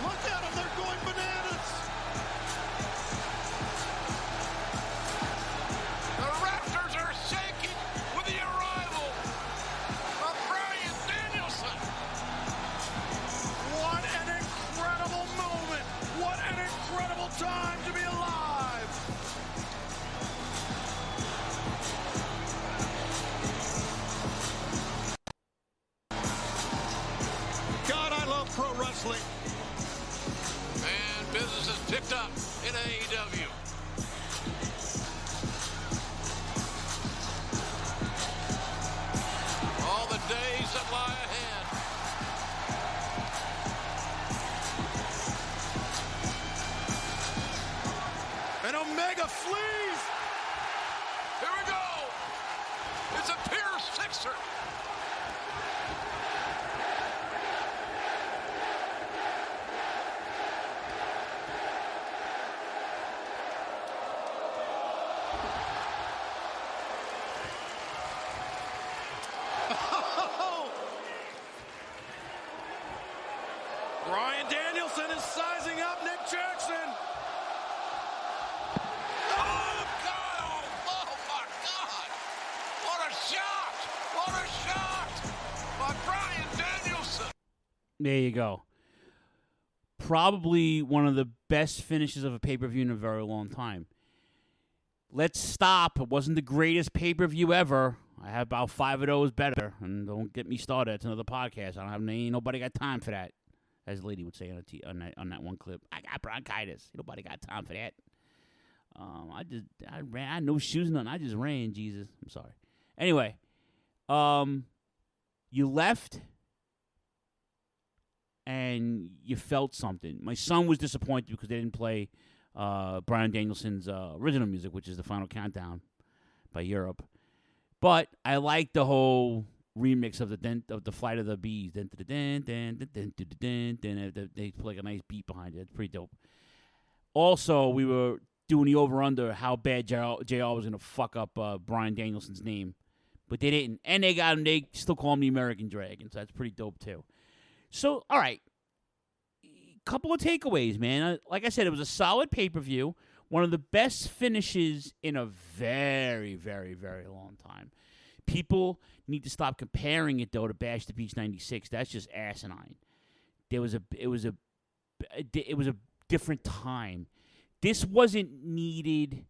Look at them, they're going bananas! the fleas. Here we go. It's a Pierce sixer. Brian Danielson is sizing up Nick Jackson. Oh, God. Oh, my God. What a shot. What a shot by Brian Danielson. There you go. Probably one of the best finishes of a pay-per-view in a very long time. Let's stop. It wasn't the greatest pay-per-view ever. I have about 5 of those better. And don't get me started. It's another podcast. Ain't nobody got time for that. As the lady would say on that one clip. I got bronchitis. Nobody got time for that. I ran. I had no shoes, nothing. I just ran, Jesus. I'm sorry. Anyway, you left and you felt something. My son was disappointed because they didn't play Brian Danielson's original music, which is The Final Countdown by Europe. But I like the whole remix of the Flight of the Bees. They play like a nice beat behind it. It's pretty dope. Also, we were doing the over-under how bad JR was going to fuck up Brian Danielson's name. But they didn't. And they got him. They still call him the American Dragon. So that's pretty dope, too. So, all right. Couple of takeaways, man. Like I said, it was a solid pay-per-view. One of the best finishes in a very, very, very long time. People need to stop comparing it, though, to Bash the Beach 96. That's just asinine. It was a different time. This wasn't needed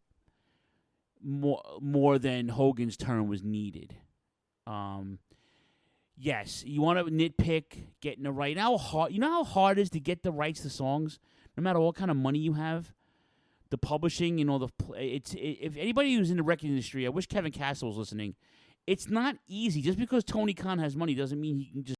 more than Hogan's turn was needed. Yes, you want to nitpick getting it right. You know how hard it is to get the rights to songs, no matter what kind of money you have. The publishing, if anybody who's in the record industry, I wish Kevin Castle was listening. It's not easy. Just because Tony Khan has money doesn't mean he can just